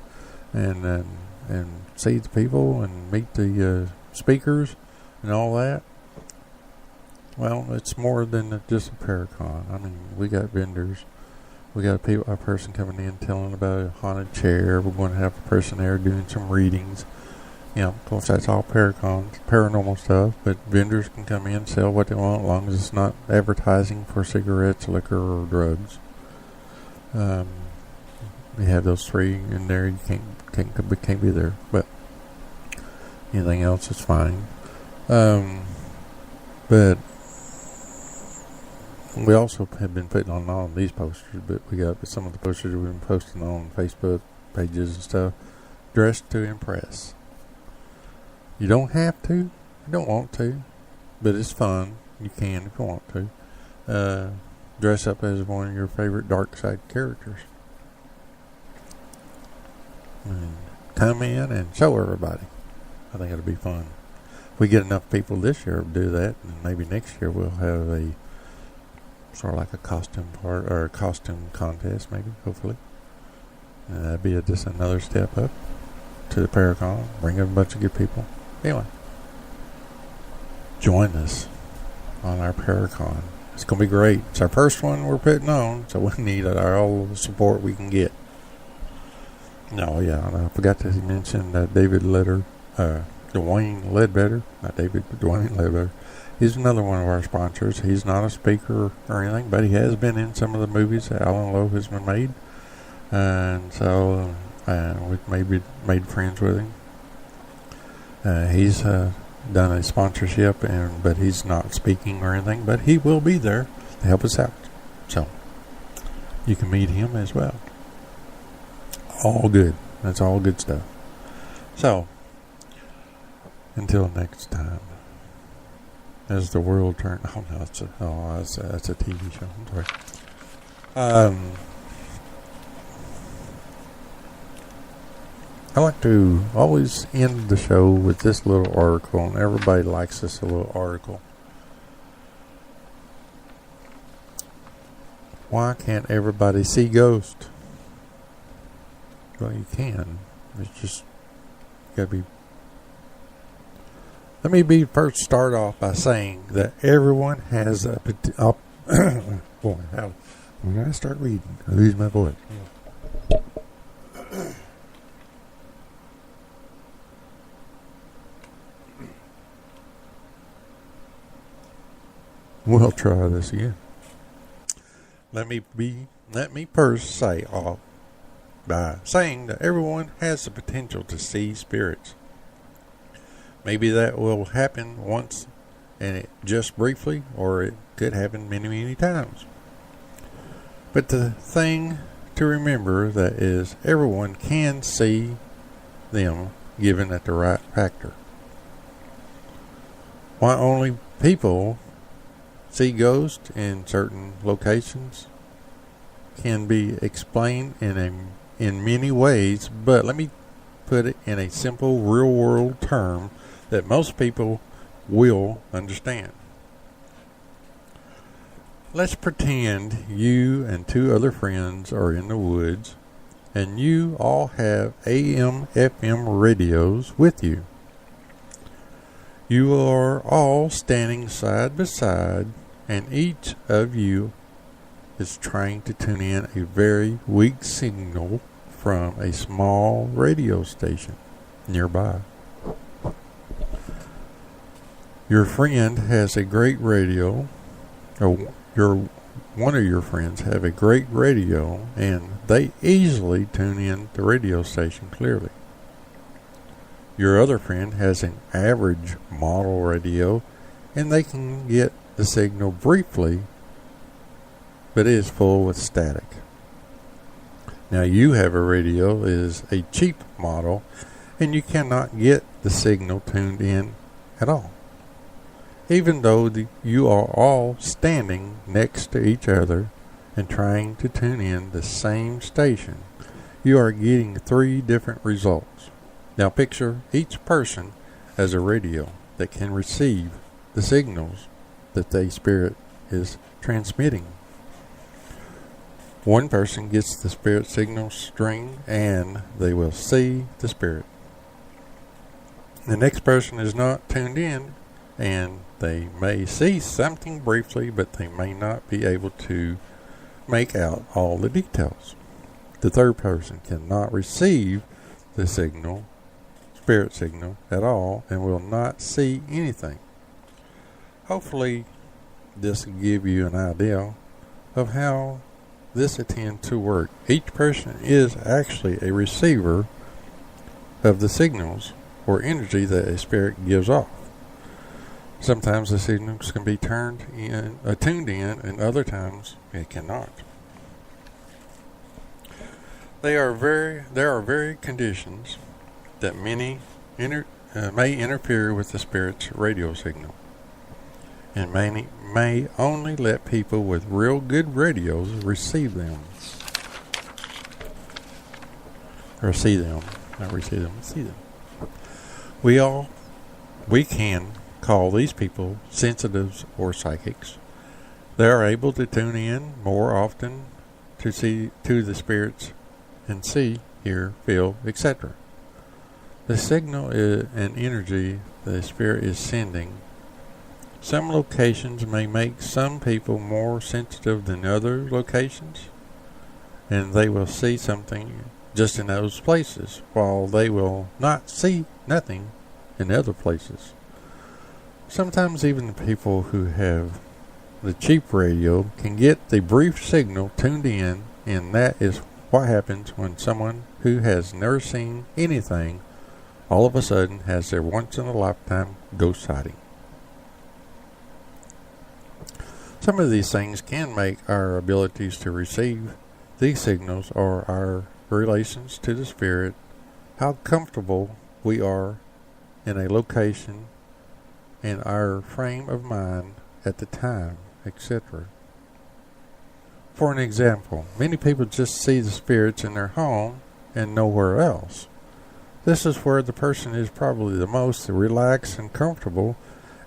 Speaker 2: see the people and meet the speakers and all that, well, it's more than just a Paracon. I mean, we got vendors. We got a person coming in telling about a haunted chair. We're going to have a person there doing some readings. You know, of course, that's all Paracon, paranormal stuff. But vendors can come in, sell what they want, as long as it's not advertising for cigarettes, liquor, or drugs. We have those 3 in there. You can't be there, but anything else is fine. But we also have been putting on all of these posters, but we got some of the posters we've been posting on Facebook pages and stuff, dressed to impress. You don't have to, you don't want to, but it's fun. You can if you want to. Dress up as one of your favorite dark side characters. And come in and show everybody. I think it'll be fun. If we get enough people this year to do that, and maybe next year we'll have a sort of like a costume part or a costume contest, maybe, hopefully. And that'd be just another step up to the Paracon. Bring in a bunch of good people. Anyway, join us on our Paracon. It's going to be great. It's our first one we're putting on, so we need all the support we can get. No, yeah, and I forgot to mention Dwayne Ledbetter. Not David, but Dwayne Ledbetter. He's another one of our sponsors. He's not a speaker or anything, but he has been in some of the movies that Alan Lowe has been made. And so we've maybe made friends with him. He's done a sponsorship, but he's not speaking or anything, but he will be there to help us out. So you can meet him as well. All good. That's all good stuff. So until next time, as the world turns. Oh no, that's a TV show. I'm sorry. I like to always end the show with this little article, and everybody likes this little article. Why can't everybody see ghosts? Well, you can. It's just gotta be. Let me start off by saying that everyone has a boy, when I start reading, I lose my voice. We'll try this again. Let me first say off by saying that everyone has the potential to see spirits. Maybe that will happen once and it just briefly, or it could happen many, many times. But the thing to remember that is everyone can see them given at the right factor. Why only people see ghosts in certain locations can be explained in many ways, but let me put it in a simple real world term that most people will understand. Let's pretend you and two other friends are in the woods and you all have AM, FM radios with you. You are all standing side by side, and each of you is trying to tune in a very weak signal from a small radio station nearby. Your friend has a great radio, or one of your friends have a great radio, and they easily tune in the radio station clearly. Your other friend has an average model radio, and they can get the signal briefly, but it is full with static. Now you have a radio that is a cheap model, and you cannot get the signal tuned in at all. Even though you are all standing next to each other and trying to tune in the same station, you are getting 3 different results. Now picture each person as a radio that can receive the signals that the spirit is transmitting. One person gets the spirit signal string and they will see the spirit. The next person is not tuned in and they may see something briefly, but they may not be able to make out all the details. The third person cannot receive the signal, spirit signal, at all and will not see anything. Hopefully this will give you an idea of how this tends to work. Each person is actually a receiver of the signals or energy that a spirit gives off. Sometimes the signals can be tuned in, and other times it cannot. There are very conditions that may interfere with the spirit's radio signal. and many may only let people with real good radios receive them. Or see them. Not receive them, see them. We can call these people sensitives or psychics. They are able to tune in more often to see to the spirits and see, hear, feel, etc. The signal and energy the spirit is sending. Some locations may make some people more sensitive than other locations, and they will see something just in those places, while they will not see nothing in other places. Sometimes even the people who have the cheap radio can get the brief signal tuned in, and that is what happens when someone who has never seen anything all of a sudden has their once-in-a-lifetime ghost sighting. Some of these things can make our abilities to receive these signals or our relations to the spirit, how comfortable we are in a location, and our frame of mind at the time, etc. For an example, many people just see the spirits in their home and nowhere else. This is where the person is probably the most relaxed and comfortable,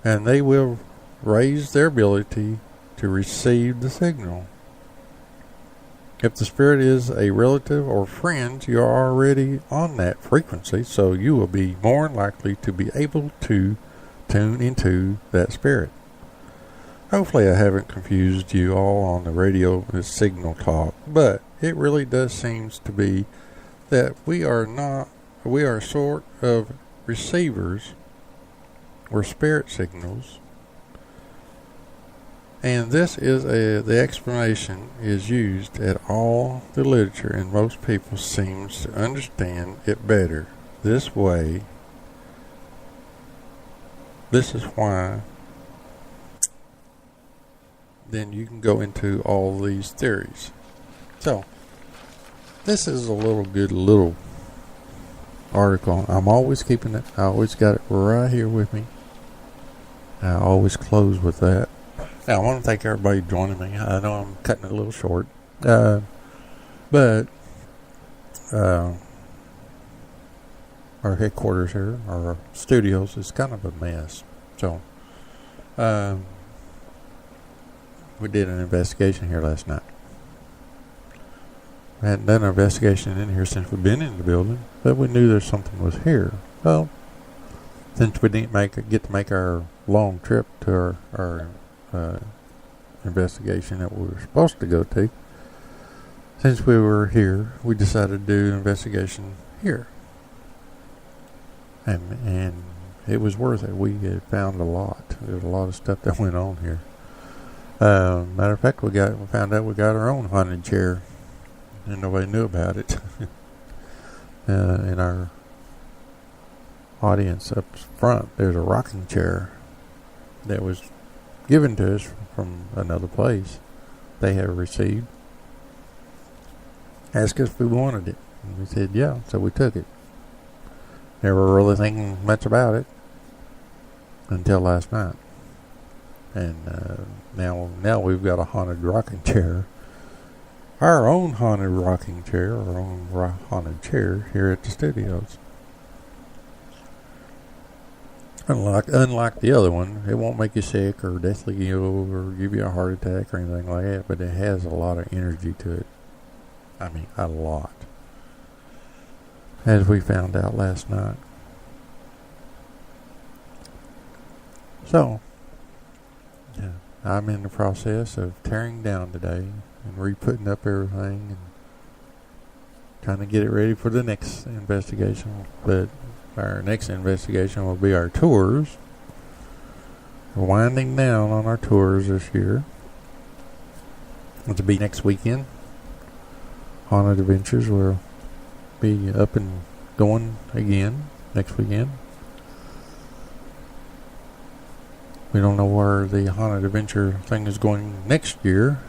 Speaker 2: and they will raise their ability to receive the signal. If the spirit is a relative or friend, you are already on that frequency, so you will be more likely to be able to tune into that spirit. Hopefully I haven't confused you all on the radio signal talk, but it really does seem to be that we are sort of receivers or spirit signals, and this is the explanation is used at all the literature, and most people seems to understand it better this way. This is why then you can go into all these theories. So this is a little article. I'm always keeping it. I always got it right here with me. I always close with that. Now, I want to thank everybody joining me. I know I'm cutting it a little short. But our headquarters here, our studios, is kind of a mess. So, we did an investigation here last night. We hadn't done an investigation in here since we've been in the building, but we knew there's something was here. Well, since we didn't get to make our long trip to our investigation that we were supposed to go to, since we were here, we decided to do an investigation here. And it was worth it. We had found a lot. There was a lot of stuff that went on here. Matter of fact, we found out we got our own haunted chair, and nobody knew about it. In our audience up front, there's a rocking chair that was given to us from another place. They have received. Asked us if we wanted it, and we said yeah, so we took it. Never really thinking much about it until last night. And now we've got a haunted rocking chair. Our own haunted rocking chair, our own haunted chair here at the studios. Unlike the other one, it won't make you sick or deathly ill or give you a heart attack or anything like that, but it has a lot of energy to it. I mean, a lot. As we found out last night. So, yeah, I'm in the process of tearing down today and re-putting up everything and trying to get it ready for the next investigation. But our next investigation will be our tours. We're winding down on our tours this year. It'll be next weekend. Haunted Adventures will be up and going again next weekend. We don't know where the Haunted Adventure thing is going next year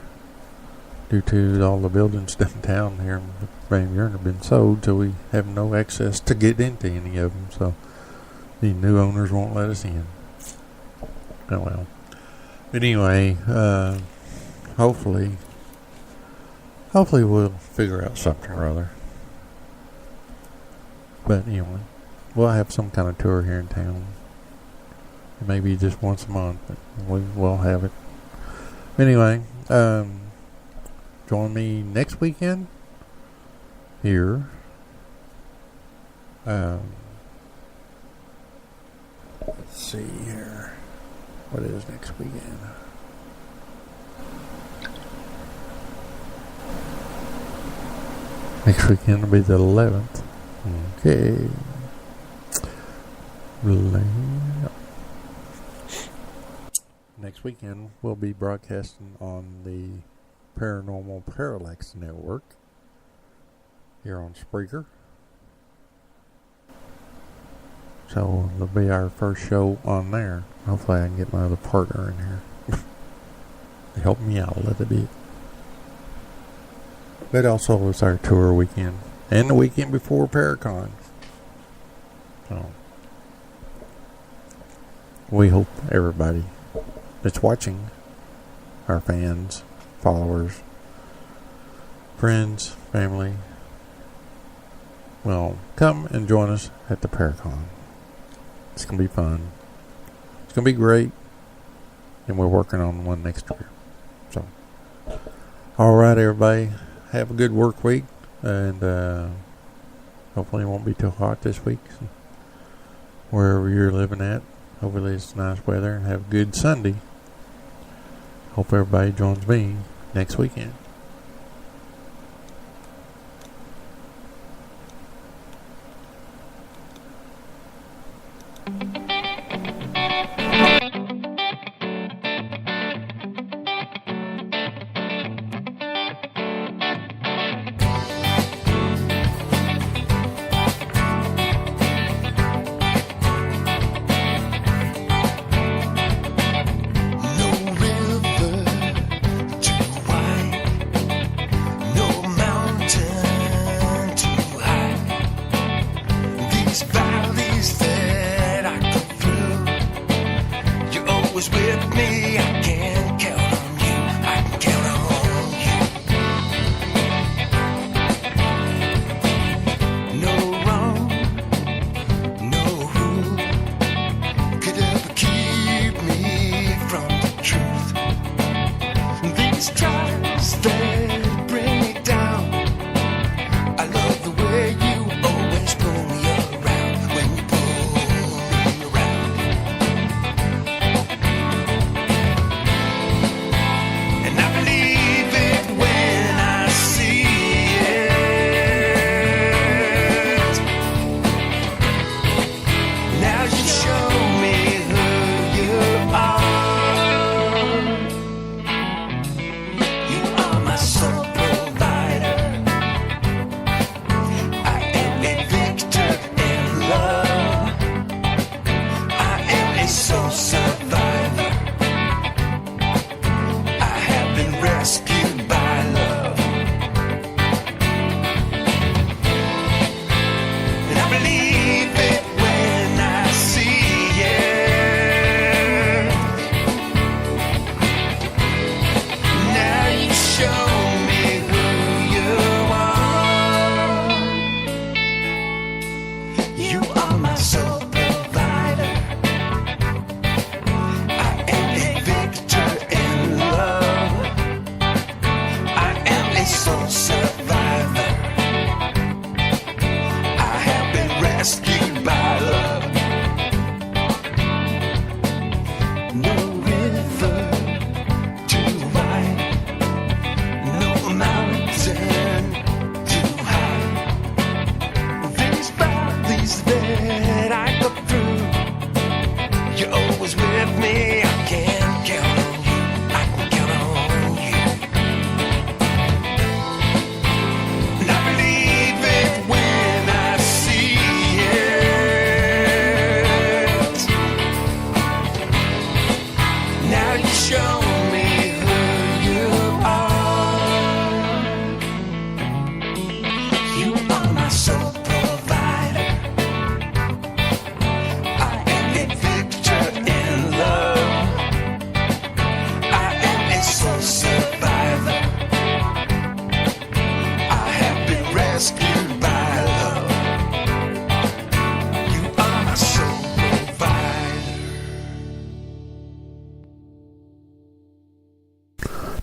Speaker 2: due to all the buildings downtown here in Van Buren have been sold, so we have no access to get into any of them, so the new owners won't let us in. Oh well. But anyway, hopefully we'll figure out something or other. But anyway, we'll have some kind of tour here in town. Maybe just once a month, but we'll have it. Anyway, join me next weekend here. Let's see here. What is next weekend? Next weekend will be the 11th. Okay. Next weekend we'll be broadcasting on the Paranormal Parallax Network here on Spreaker. So it'll be our first show on there. Hopefully I can get my other partner in here to help me out a little bit. But also it's our tour weekend and the weekend before Paracon. So we hope everybody that's watching, our fans, followers, friends, family, will come and join us at the Paracon. It's going to be fun. It's going to be great. And we're working on one next year. So, alright everybody. Have a good work week. And hopefully it won't be too hot this week. So, wherever you're living at. Hopefully it's nice weather. And have a good Sunday. Hope everybody joins me next weekend.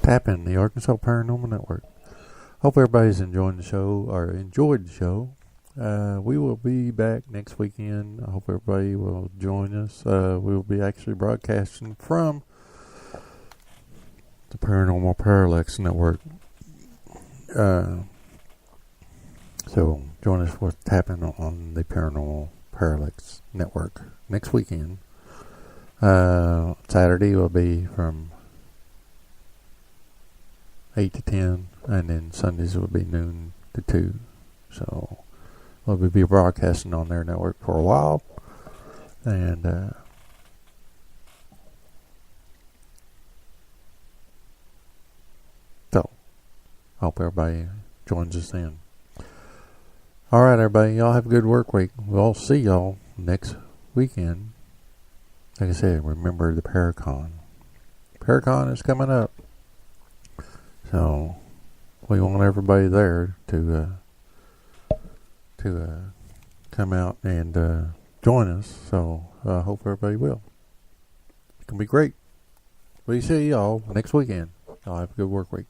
Speaker 2: Tapping, the Arkansas Paranormal Network. Hope everybody's enjoying the show, or enjoyed the show. We will be back next weekend. I hope everybody will join us. We will be actually broadcasting from the Paranormal Parallax Network. So join us for Tapping on the Paranormal Parallax Network next weekend. Saturday will be from 8 to 10, and then Sundays will be noon to 2. So we'll be broadcasting on their network for a while. And so hope everybody joins us then. Alright, everybody, y'all have a good work week. We'll see y'all next weekend. Like I said, remember the Paracon. Paracon is coming up. So we want everybody there to come out and join us. So I hope everybody will. It's going to be great. We see y'all next weekend. Y'all have a good work week.